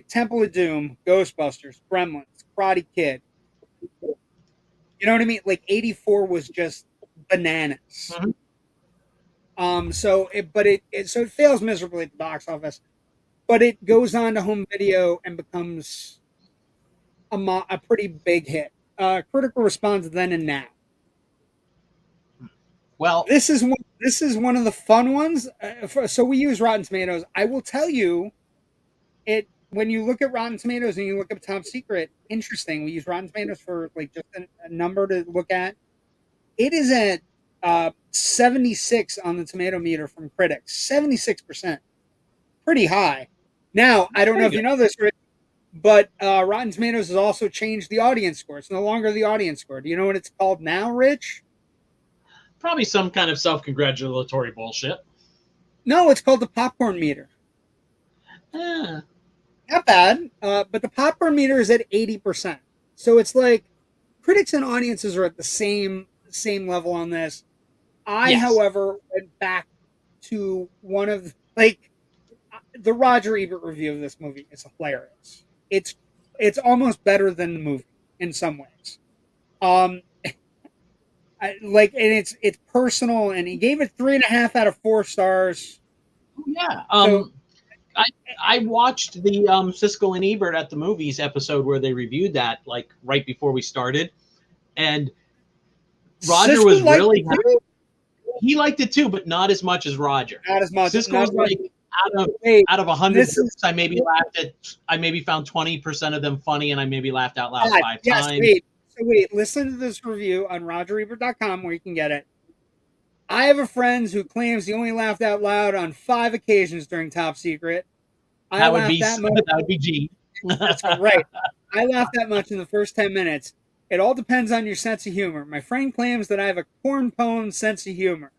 Temple of Doom, Ghostbusters, Gremlins, Karate Kid. You know what I mean? Like, 84 was just bananas. So it fails miserably at the box office, but it goes on to home video and becomes a pretty big hit. Critical response then and now. Well, This is one of the fun ones. So we use Rotten Tomatoes. I will tell you, when you look at Rotten Tomatoes and you look up Top Secret, interesting. We use Rotten Tomatoes for like just a number to look at. It is at 76 on the tomato meter from critics. 76%, pretty high. Now I don't know if you know this, Rich, but Rotten Tomatoes has also changed the audience score. It's no longer the audience score. Do you know what it's called now, Rich? probably some kind of self-congratulatory bullshit. No, it's called the popcorn meter. Not bad. But the popcorn meter is at 80%. So it's like critics and audiences are at the same level on this. I, Yes. however, went back to one of like the Roger Ebert review of this movie is hilarious. It's almost better than the movie in some ways. Um, and it's personal, and he gave it 3.5 out of 4 stars. Yeah. So I I watched the Siskel and Ebert at the movies episode where they reviewed that like right before we started, and Roger was really happy. He liked it too, but not as much as Roger. Not as much. Siskel was like out of 100 jokes, I maybe laughed at. I maybe found 20% of them funny, and I maybe laughed out loud 5 times. Wait. Listen to this review on RogerEbert.com where you can get it. I have a friend who claims he only laughed out loud on 5 occasions during Top Secret. That would be G. That's right. I laughed that much in the first 10 minutes. It all depends on your sense of humor. My friend claims that I have a corn pone sense of humor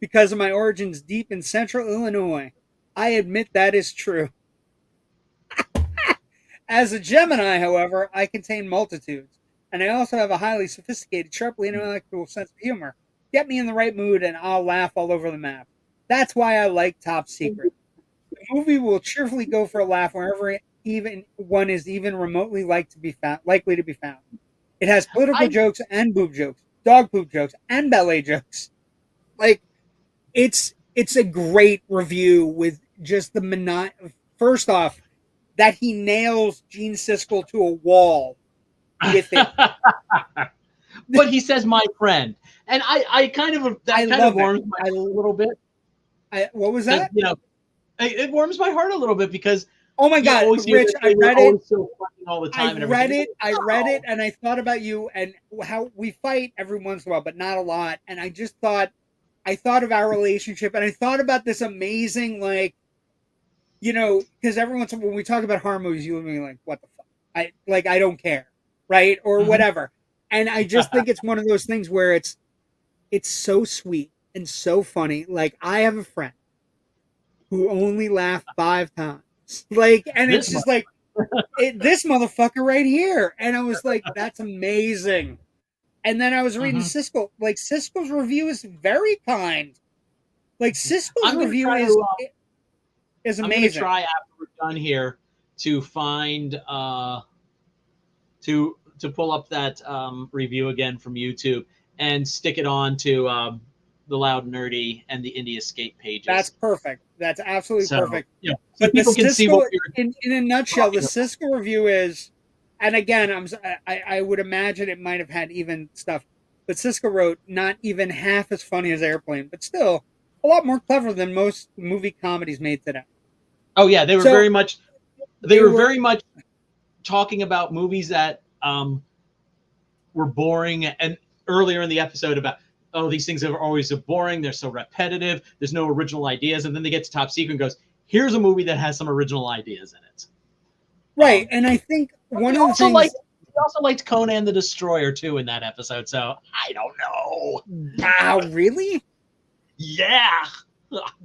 because of my origins deep in central Illinois. I admit that is true. As a Gemini, however, I contain multitudes, and I also have a highly sophisticated, sharply intellectual sense of humor. Get me in the right mood, and I'll laugh all over the map. That's why I like Top Secret. The movie will cheerfully go for a laugh wherever even one is even remotely likely to be found. It has political jokes and boob jokes, dog poop jokes, and ballet jokes. Like, it's a great review with just the first off, that he nails Gene Siskel to a wall with it. But he says my friend. And I kind of warms my heart a little bit. What was that? You know, it warms my heart a little bit because oh my God, Rich, I read it. So funny all the time. I read it, and I thought about you and how we fight every once in a while, but not a lot. And I just thought of our relationship, and I thought about this amazing, like, you know, because every once in a while when we talk about horror movies, you and me like, what the fuck? I don't care, right? Or whatever. And I just think it's one of those things where it's so sweet and so funny. Like, I have a friend who only laughed 5 times. Like, and it's just like, this motherfucker right here. And I was like, that's amazing. And then I was reading Siskel. Like, Siskel's review is very kind. Like, Siskel's review is amazing. I'm going to try after we're done here to find to pull up that review again from YouTube and stick it on to the Loud Nerdy and the Indie Escape pages. That's perfect. That's absolutely perfect. Yeah, so people can see what you're in a nutshell. The Siskel review is, and again, I would imagine it might have had even stuff, but Siskel wrote not even half as funny as Airplane, but still a lot more clever than most movie comedies made today. Oh yeah, they were very much talking about movies that were boring, and earlier in the episode about, oh, these things are always so boring, they're so repetitive, there's no original ideas, and then they get to Top Secret and goes, here's a movie that has some original ideas in it. Right, and I think one of the things... We also liked Conan the Destroyer, too, in that episode, so I don't know. Wow, really? Yeah.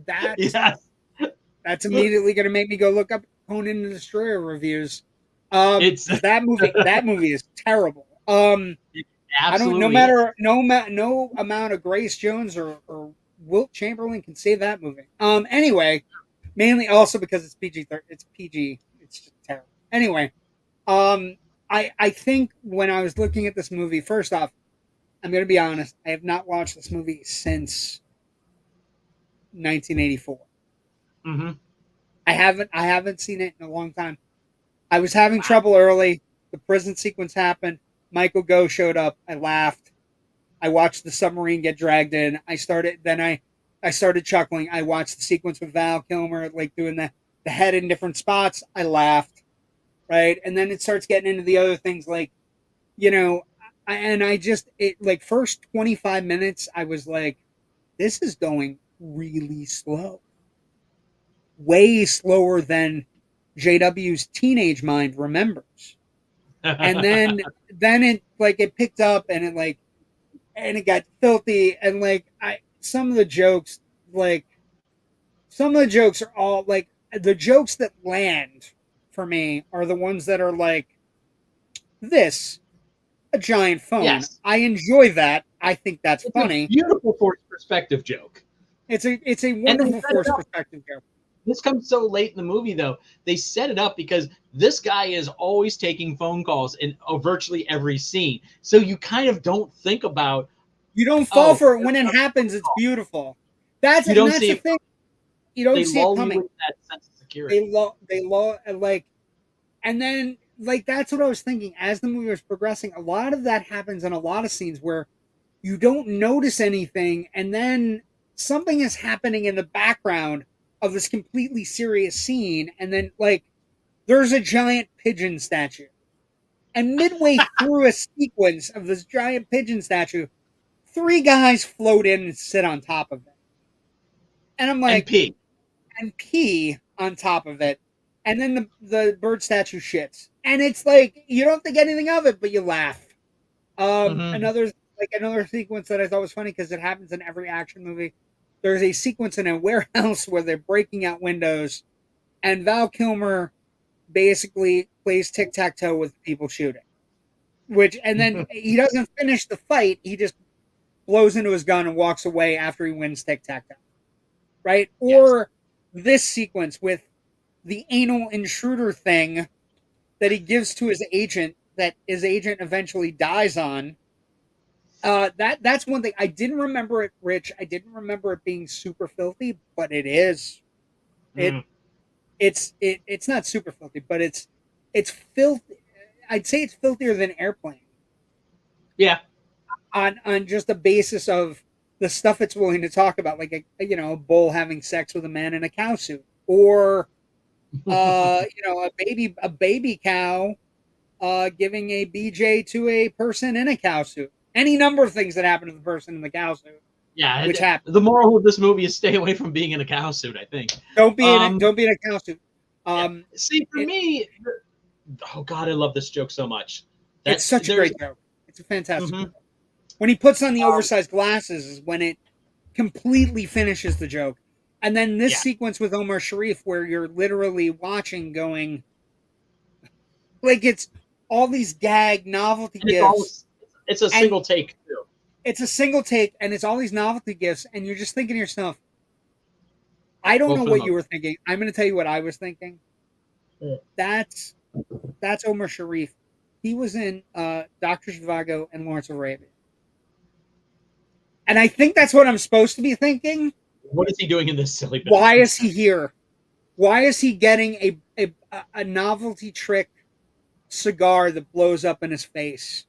That's immediately going to make me go look up Conan the Destroyer reviews. That movie is terrible. I don't. No amount of Grace Jones or Wilt Chamberlain can save that movie. Anyway, mainly also because it's PG. It's PG. It's just terrible. Anyway, I think when I was looking at this movie, first off, I'm going to be honest. I have not watched this movie since 1984. I haven't seen it in a long time. I was having trouble early. The prison sequence happened. Michael Goh showed up. I laughed. I watched the submarine get dragged in. I started chuckling. I watched the sequence with Val Kilmer, like doing the head in different spots. I laughed, right? And then it starts getting into the other things, like, you know, first 25 minutes, I was like, this is going really slow. Way slower than JW's teenage mind remembers. And then it picked up and it got filthy, and some of the jokes are all like, the jokes that land for me are the ones that are like this, a giant phone. Yes, I enjoy that. I think that's it's a funny. beautiful forced perspective joke. It's a And they wonderful set it forced up. perspective joke. This comes so late in the movie, though. They set it up because this guy is always taking phone calls in virtually every scene. So you kind of don't think about, You don't fall oh, for it there's when it another phone happens. It's call. beautiful. That's You and don't that's see the it. thing. You don't They see it lull you coming. into that sense of security. They lull like, and then like that's what I was thinking as the movie was progressing. A lot of that happens in a lot of scenes where you don't notice anything, and then something is happening in the background of this completely serious scene, and then like there's a giant pigeon statue. And midway through a sequence of this giant pigeon statue, three guys float in and sit on top of it. And I'm And like, P. and pee on top of it. And then the bird statue shits. And it's like, you don't think anything of it, but you laugh. Mm-hmm. Another sequence that I thought was funny because it happens in every action movie. There's a sequence in a warehouse where they're breaking out windows, and Val Kilmer basically plays tic tac toe with people shooting. And then he doesn't finish the fight. He just blows into his gun and walks away after he wins tic tac toe. Right? Yes. Or this sequence with the anal intruder thing that he gives to his agent that his agent eventually dies on. That's one thing. I didn't remember it, Rich. I didn't remember it being super filthy, but it is. It Mm. it's not super filthy, but it's filthy. I'd say it's filthier than Airplane Yeah. on just the basis of the stuff it's willing to talk about, like a bull having sex with a man in a cow suit, or a baby cow giving a BJ to a person in a cow suit. Any number of things that happen to the person in the cow suit, Yeah. which happen. The moral of this movie is stay away from being in a cow suit, I think. Don't be in a cow suit. Yeah. See, for It, me, oh God, I love this joke so much. it's such a There's great joke. It's a fantastic Mhm. joke. When he puts on the oversized glasses is when it completely finishes the joke. And then this Yeah. sequence with Omar Sharif where you're literally watching going like it's all these gag novelty And gifts, it's a and single take too. it's a single take, and it's all these novelty gifts, and you're just thinking to yourself, I don't Well, know for the what you most. were thinking. I'm going to tell you what I was thinking. Yeah. That's Omar Sharif. He was in Doctor Zhivago and Lawrence of Arabia, and I think that's what I'm supposed to be thinking. What is he doing in this silly film? Why is he here? Why is he getting a novelty trick cigar that blows up in his face?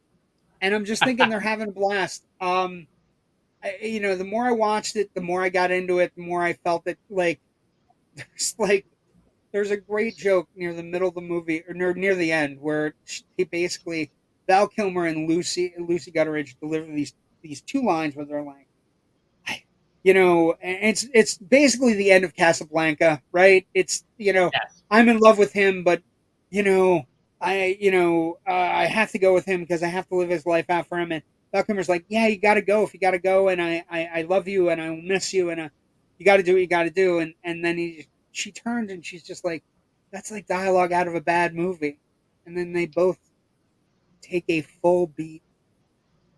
And I'm just thinking they're having a blast. The more I watched it, the more I got into it, the more I felt it. There's a great joke near the middle of the movie or near the end where he basically Val Kilmer and Lucy Gutteridge deliver these two lines where they're like, and it's basically the end of Casablanca, right? It's Yes. I'm in love with him, but I have to go with him because I have to live his life out for him. And Val Kilmer's like, yeah, you got to go if you got to go, and I love you and I will miss you, and you got to do what you got to do. And then she turns and she's just like, that's like dialogue out of a bad movie. And then they both take a full beat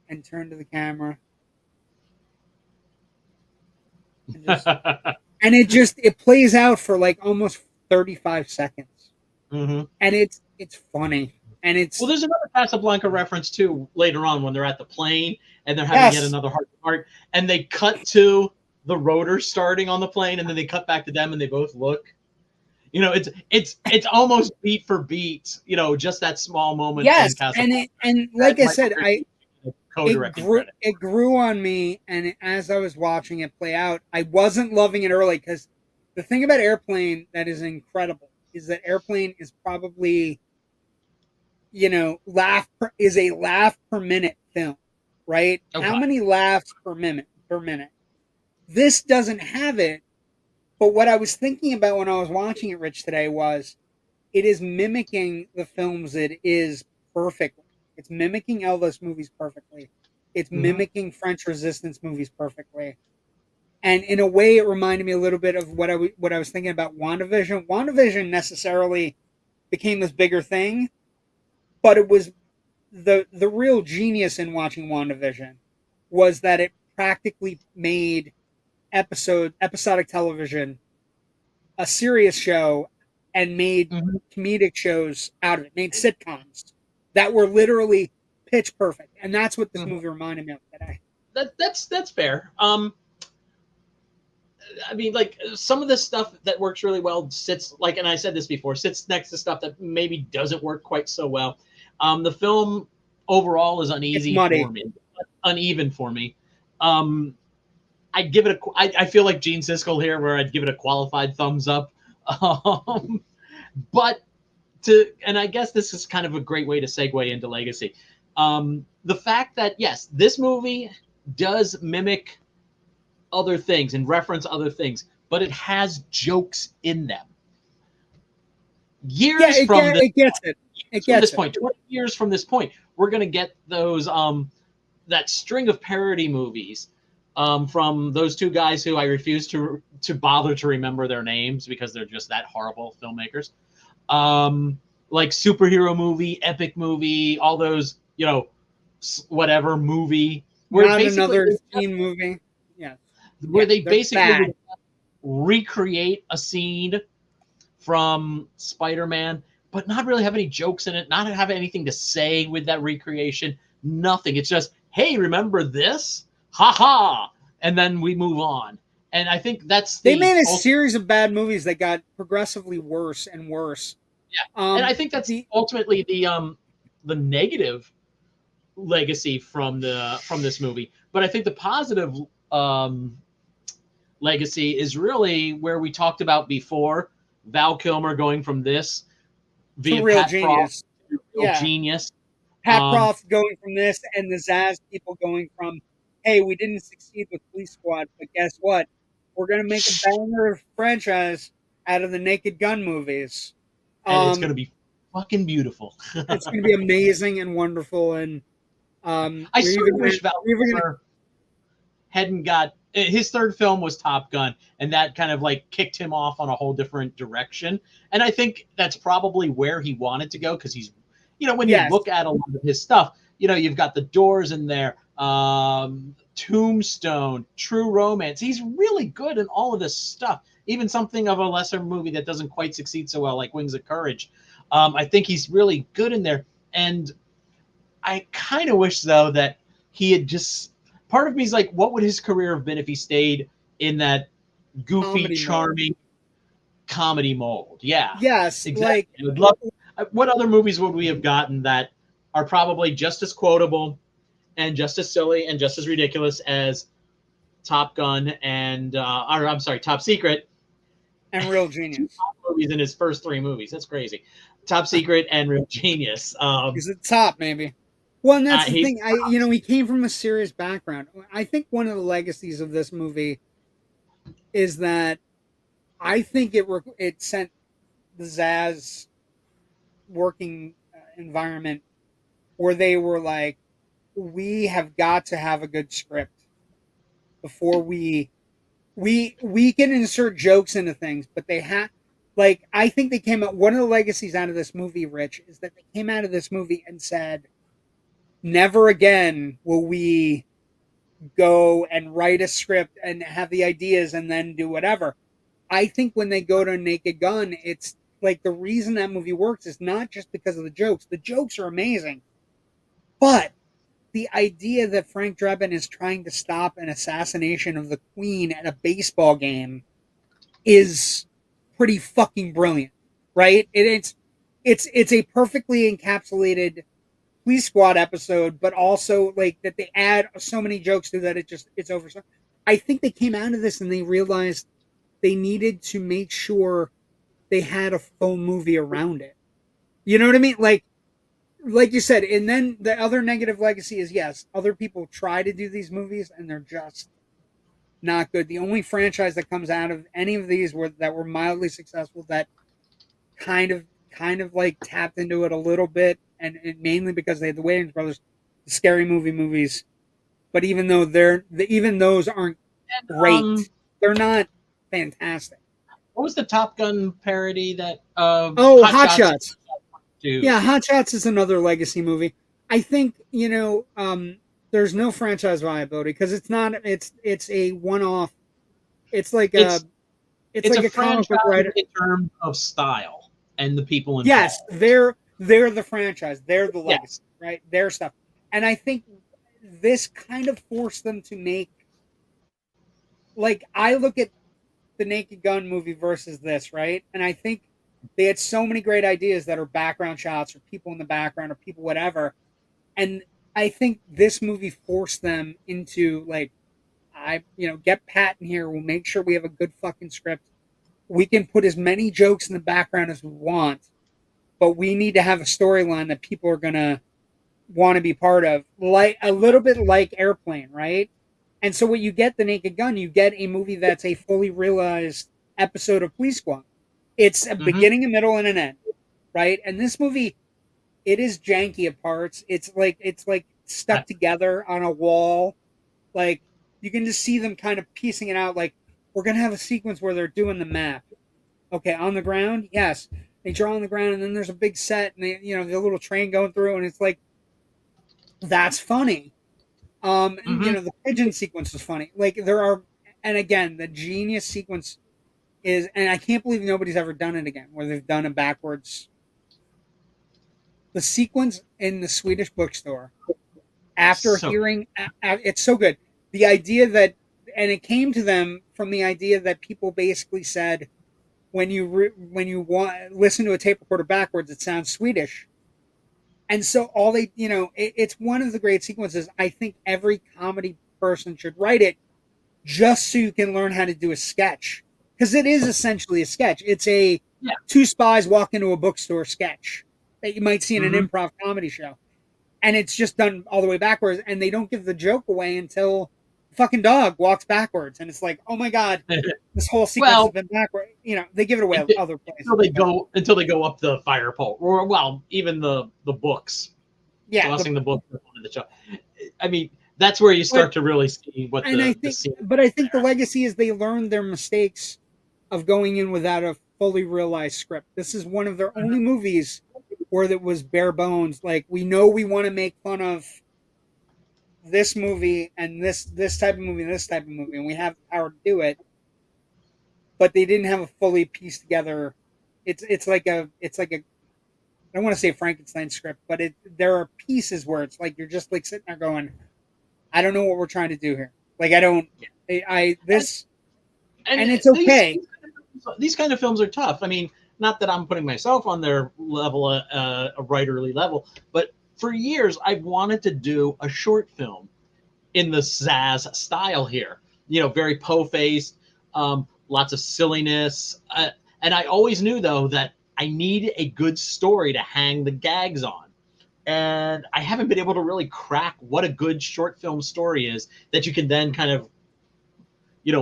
and turn to the camera and it plays out for like almost 35 seconds. Mm-hmm. And it's funny. And it's Well, there's another Casablanca reference too later on when they're at the plane and they're having yet yes. another heart to heart, and they cut to the rotor starting on the plane, and then they cut back to them, and they both look. It's almost beat for beat. Just that small moment Yes, in Casablanca. and like I said, Co-directing it grew on me, and as I was watching it play out, I wasn't loving it early because the thing about Airplane that is incredible is that Airplane is probably is a laugh per minute film, right? Okay. How many laughs per minute? This doesn't have it, but what I was thinking about when I was watching it, Rich, today was it is mimicking the films it is perfectly. It's mimicking Elvis movies perfectly. It's mimicking French Resistance movies perfectly. And in a way, it reminded me a little bit of what I was thinking about WandaVision. WandaVision necessarily became this bigger thing, but it was the real genius in watching WandaVision was that it practically made episodic television a serious show and made Mhm. comedic shows out of it, made sitcoms that were literally pitch perfect. And that's what this Mhm. movie reminded me of today. That's fair. I mean, like some of this stuff that works really well sits like, and I said this before, sits next to stuff that maybe doesn't work quite so well. The film overall is It's uneasy for muddy. me, uneven for me. Um, I'd give it a. I feel like Gene Siskel here, where I'd give it a qualified thumbs up. Um, but and I guess this is kind of a great way to segue into Legacy. The fact that yes, this movie does mimic other things and reference other things, but it has jokes in them. Yeah, Years from this, it gets it. It from this gets it. point, 20 years from this point, we're gonna get those that string of parody movies from those two guys who I refuse to bother to remember their names because they're just that horrible filmmakers. Like superhero movie, epic movie, all those, you know, whatever movie where Not basically another teen movie. Yeah. where Yeah. they They're basically bad. would recreate a scene from Spider-Man, but not really have any jokes in it, not have anything to say with that recreation, nothing. It's just, hey, remember this? Ha ha! And then we move on. And I think that's They the made a ultimate, series of bad movies that got progressively worse and worse. yeah. And I think that's The ultimately the negative legacy from this movie. But I think the positive um legacy is really where we talked about before. Val Kilmer going from this to via real Pat Proft genius. to Real Yeah. Genius. Pat Proft going from this and the Zaz people going from, hey, we didn't succeed with Police Squad, but guess what? We're gonna make a banger franchise out of the Naked Gun movies. And it's going Um, to be fucking beautiful. it's gonna be amazing and wonderful, and I sort of wish Val Kilmer hadn't got his third film was Top Gun, and that kind of like kicked him off on a whole different direction. And I think that's probably where he wanted to go because he's, you know, when you yes, look at a lot of his stuff, you know, you've got The Doors in there, Tombstone, True Romance. He's really good in all of this stuff. Even something of a lesser movie that doesn't quite succeed so well, like Wings of Courage. I think he's really good in there. And I kind of wish, though, that he had just. Part of me is like, what would his career have been if he stayed in that goofy, comedy mode. charming comedy mold? Yeah, Yes, exactly. like I would love. What other movies would we have gotten that are probably just as quotable and just as silly and just as ridiculous as Top Gun and, or I'm sorry, Top Secret? and Real Two Genius. top movies in his first three movies. That's crazy. Top Secret and Real Genius. He's at the top, maybe. Well, and that's the He's thing. He came from a serious background. I think one of the legacies of this movie is that I think it sent the Zaz working environment where they were like, we have got to have a good script before we can insert jokes into things, but they have like I think they came out one of the legacies out of this movie, Rich, is that they came out of this movie and said, never again will we go and write a script and have the ideas and then do whatever. I think when they go to Naked Gun, it's like the reason that movie works is not just because of the jokes. The jokes are amazing, but the idea that Frank Drebin is trying to stop an assassination of the Queen at a baseball game is pretty fucking brilliant, right? It's a perfectly encapsulated Police Squad episode, but also like that they add so many jokes to that it's over. I think they came out of this and they realized they needed to make sure they had a full movie around it. You know what I mean? Like you said, and then the other negative legacy is yes, other people try to do these movies and they're just not good. The only franchise that comes out of any of these that were mildly successful that kind of like tapped into it a little bit, and mainly because they had the Wayans brothers, the scary movie movies. But even though even those aren't great, they're not fantastic. What was the Top Gun parody that Oh, Hot Hot Shots Shots. do? Yeah, Hot Shots is another legacy movie. I think there's no franchise viability because it's not. It's a one-off. It's like It's like a a comic book franchise writer. in terms of style and the people Yes, involved. they're the franchise. They're the legacy, Yes. right? Their stuff. And I think this kind of forced them to make, like, I look at the Naked Gun movie versus this, right? And I think they had so many great ideas that are background shots or people in the background or people whatever. And I think this movie forced them into, like, get Pat in here. We'll make sure we have a good fucking script. We can put as many jokes in the background as we want, but we need to have a storyline that people are gonna want to be part of, like a little bit like Airplane, right? And so what you get, the Naked Gun, you get a movie that's a fully realized episode of Police Squad. It's a Mm-hmm. beginning, a middle, and an end, right? And this movie, it is janky at parts. It's like stuck together on a wall. Like you can just see them kind of piecing it out. Like we're gonna have a sequence where they're doing the map. Okay, on the ground, yes. They draw on the ground, and then there's a big set, and the little train going through, and it's like that's funny. And Mm-hmm. the pigeon sequence is funny. Like there are, and again, the genius sequence is, and I can't believe nobody's ever done it again, where they've done a backwards. The sequence in the Swedish bookstore, after hearing, it's so good. The idea that, and it came to them from the idea that people basically said, when you listen to a tape recorder backwards, it sounds Swedish. And so all they, it's one of the great sequences. I think every comedy person should write it just so you can learn how to do a sketch. Because it is essentially a sketch. It's a two spies walk into a bookstore sketch that you might see in an improv comedy show. And it's just done all the way backwards. And they don't give the joke away until the fucking dog walks backwards. And it's like, oh my God, this whole sequence has been backward. They give it away other places. Until they go up the fire pole. Or, even the books. Yeah. Tossing the book in the show. I mean, that's where you start to really see what the scene. But I think the legacy is they learned their mistakes of going in without a fully realized script. This is one of their only movies where it was bare bones. Like, we know we want to make fun of this movie and this type of movie and this type of movie, and we have the power to do it. But they didn't have a fully pieced together. It's like a I don't want to say Frankenstein script, but there are pieces where it's like you're just like sitting there going, I don't know what we're trying to do here. Like and it's okay. These kind of films are tough. I mean, not that I'm putting myself on their level, a writerly level, but for years I've wanted to do a short film in the Zaz style here. Very po-faced, lots of silliness, and I always knew though that I need a good story to hang the gags on. And I haven't been able to really crack what a good short film story is that you can then kind of,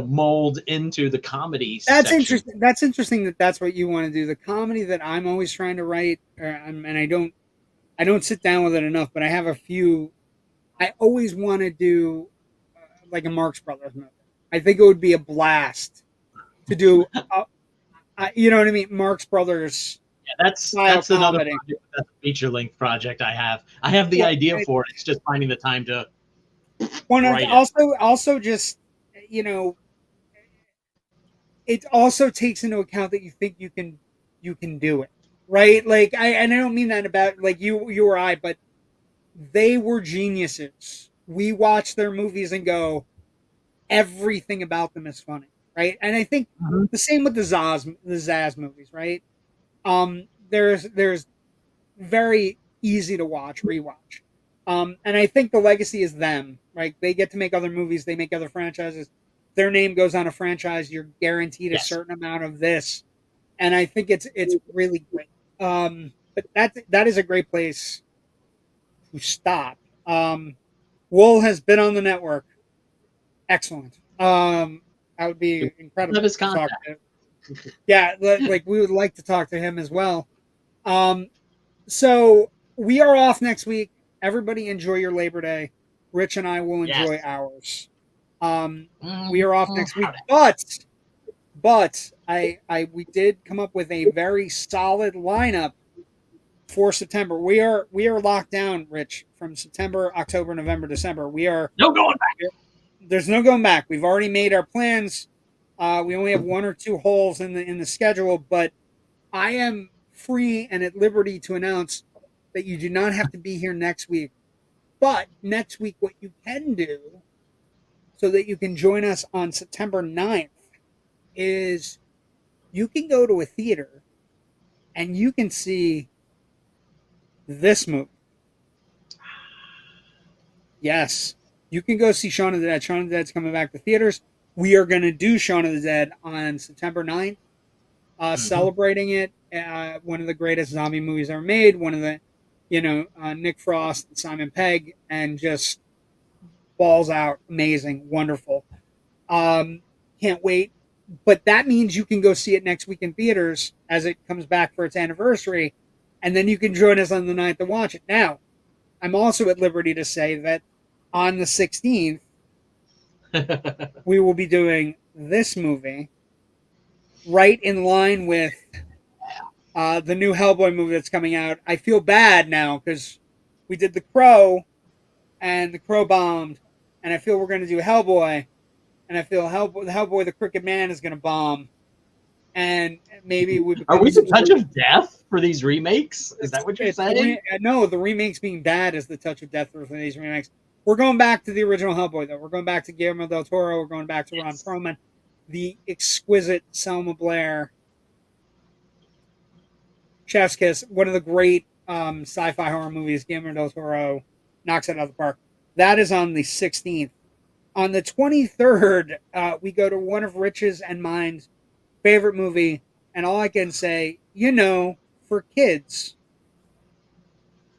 mold into the comedy. That's interesting. That's interesting that's what you want to do. The comedy that I'm always trying to write, and I don't sit down with it enough, but I have a few. I always want to do like a Marx Brothers movie. I think it would be a blast to do. You know what I mean? Marx Brothers. Yeah, that's another project, that's a feature-length project I have. I have the idea for it. It's just finding the time to write it. Also just, it also takes into account that you think you can do it, right? Like I don't mean that about like you or I, but they were geniuses. We watch their movies and go, everything about them is funny, right? And I think the same with the Zaz movies, right? There's very easy to rewatch. And I think the legacy is them, right? They get to make other movies, they make other franchises. Their name goes on a franchise, you're guaranteed a certain amount of this. And I think it's really great. But that is a great place to stop. Wool has been on the network. Excellent. That would be incredible. Love his contact. Yeah, like we would like to talk to him as well. So we are off next week. Everybody enjoy your Labor Day. Rich and I will enjoy ours. We are off next week, but we did come up with a very solid lineup for September. We are locked down, Rich, from September, October, November, December. No going back. There's no going back. We've already made our plans. We only have one or two holes in the schedule, but I am free and at liberty to announce that you do not have to be here next week. But next week, what you can do so that you can join us on September 9th is you can go to a theater and you can see this movie. Yes, you can go see Shaun of the Dead. Shaun of the Dead's coming back to theaters. We are going to do Shaun of the Dead on September 9th, celebrating it. One of the greatest zombie movies ever made. One of the, Nick Frost and Simon Pegg, and just balls out, amazing, wonderful. Can't wait. But that means you can go see it next week in theaters as it comes back for its anniversary, and then you can join us on the 9th to watch it. Now, I'm also at liberty to say that on the 16th, we will be doing this movie right in line with the new Hellboy movie that's coming out. I feel bad now because we did The Crow, and The Crow bombed, and I feel we're going to do Hellboy, and I feel Hellboy the Crooked Man is going to bomb, and maybe we are we the touch of death for these remakes? Is that what you're saying? No, the remakes being bad is the touch of death for these remakes. We're going back to the original Hellboy, though. We're going back to Guillermo del Toro. We're going back to Ron Perlman, the exquisite Selma Blair, Chef's Kiss, one of the great sci-fi horror movies. Guillermo del Toro knocks it out of the park. That is on the 16th. On the 23rd, we go to one of Rich's and mine's favorite movie, and all I can say, for kids,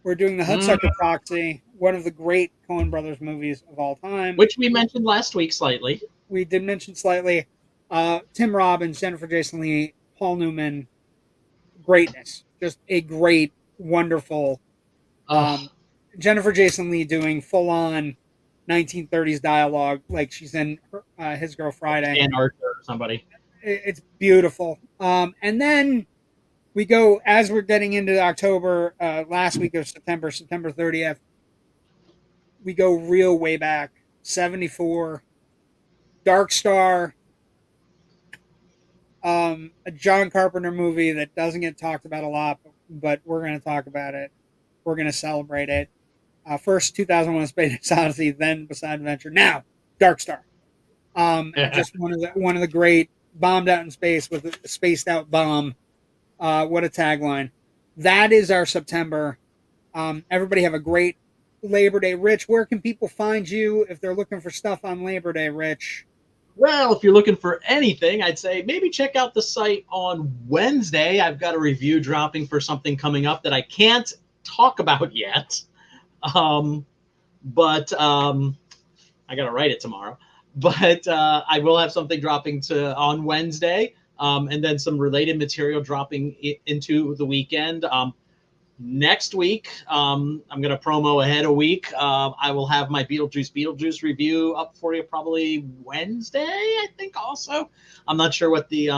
we're doing the Hudsucker Proxy, one of the great Coen Brothers movies of all time. Which we mentioned last week slightly. We did mention slightly. Tim Robbins, Jennifer Jason Leigh, Paul Newman, greatness. Just a great, wonderful Jennifer Jason Leigh doing full-on 1930s dialogue like she's in His Girl Friday. Dan Archer or somebody. It's beautiful. And then we go, as we're getting into October, last week of September 30th, we go real way back, 74, Dark Star, a John Carpenter movie that doesn't get talked about a lot, but we're going to talk about it. We're going to celebrate it. First 2001: Space Odyssey, then Beside Adventure. Now, Dark Star. Just one of the great, bombed out in space with a spaced out bomb. What a tagline. That is our September. Everybody have a great Labor Day. Rich, where can people find you if they're looking for stuff on Labor Day, Rich? Well, if you're looking for anything, I'd say maybe check out the site on Wednesday. I've got a review dropping for something coming up that I can't talk about yet. But I got to write it tomorrow. But I will have something dropping on Wednesday, and then some related material dropping into the weekend. Next week, I'm going to promo ahead a week. I will have my Beetlejuice review up for you probably Wednesday, I think also. I'm not sure what the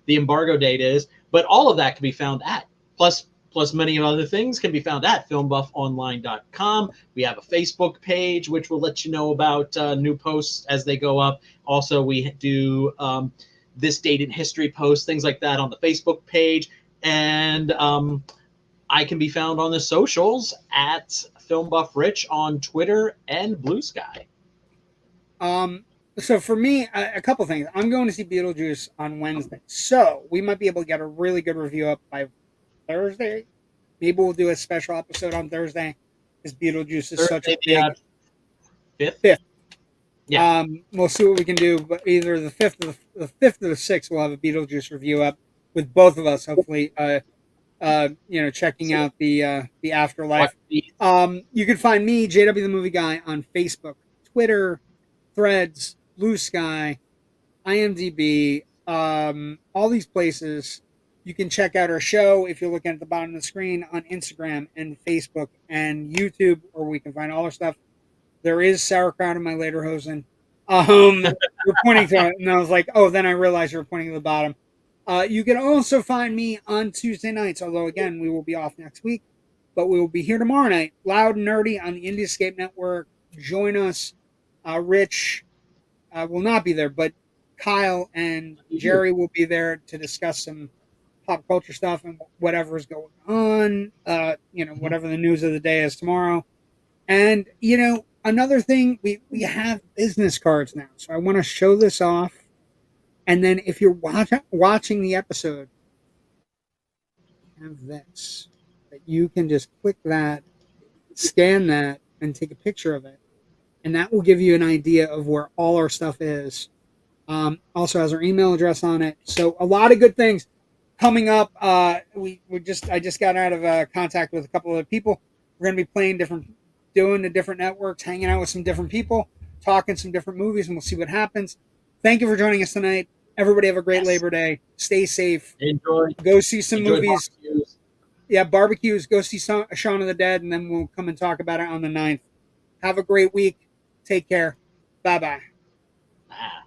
embargo date is, but all of that can be found at, plus many other things can be found at FilmBuffOnline.com. We have a Facebook page, which will let you know about new posts as they go up. Also, we do this date in history posts, things like that on the Facebook page. And I can be found on the socials at FilmBuffRich on Twitter and Blue Sky. So for me, a couple things. I'm going to see Beetlejuice on Wednesday, so we might be able to get a really good review up by Thursday. Maybe we'll do a special episode on Thursday because Beetlejuice is Thursday, such a big fifth. Yeah. We'll see what we can do, but either the fifth or the 6th, we'll have a Beetlejuice review up with both of us. Hopefully, checking out the afterlife. You can find me, JW the Movie Guy, on Facebook, Twitter, Threads, Blue Sky, IMDb, all these places. You can check out our show if you're looking at the bottom of the screen on Instagram and Facebook and YouTube, or we can find all our stuff There is sauerkraut in my lederhosen. You're pointing to it, and I was like, oh, then I realized you're pointing to the bottom. You can also find me on Tuesday nights, although, again, we will be off next week. But we will be here tomorrow night, loud and nerdy on the Indie Escape Network. Join us. Rich will not be there, but Kyle and Jerry will be there to discuss some pop culture stuff and whatever is going on, whatever the news of the day is tomorrow. And, another thing, we have business cards now. So I want to show this off. And then if you're watching the episode, have this. That you can just click that, scan that, and take a picture of it. And that will give you an idea of where all our stuff is. Also has our email address on it. So a lot of good things coming up. I just got out of contact with a couple of people. We're going to be doing the different networks, hanging out with some different people, talking some different movies, and we'll see what happens. Thank you for joining us tonight. Everybody have a great Labor Day. Stay safe. Enjoy. Go see some movies. Barbecues. Yeah, barbecues. Go see Shaun of the Dead, and then we'll come and talk about it on the 9th. Have a great week. Take care. Bye-bye. Ah.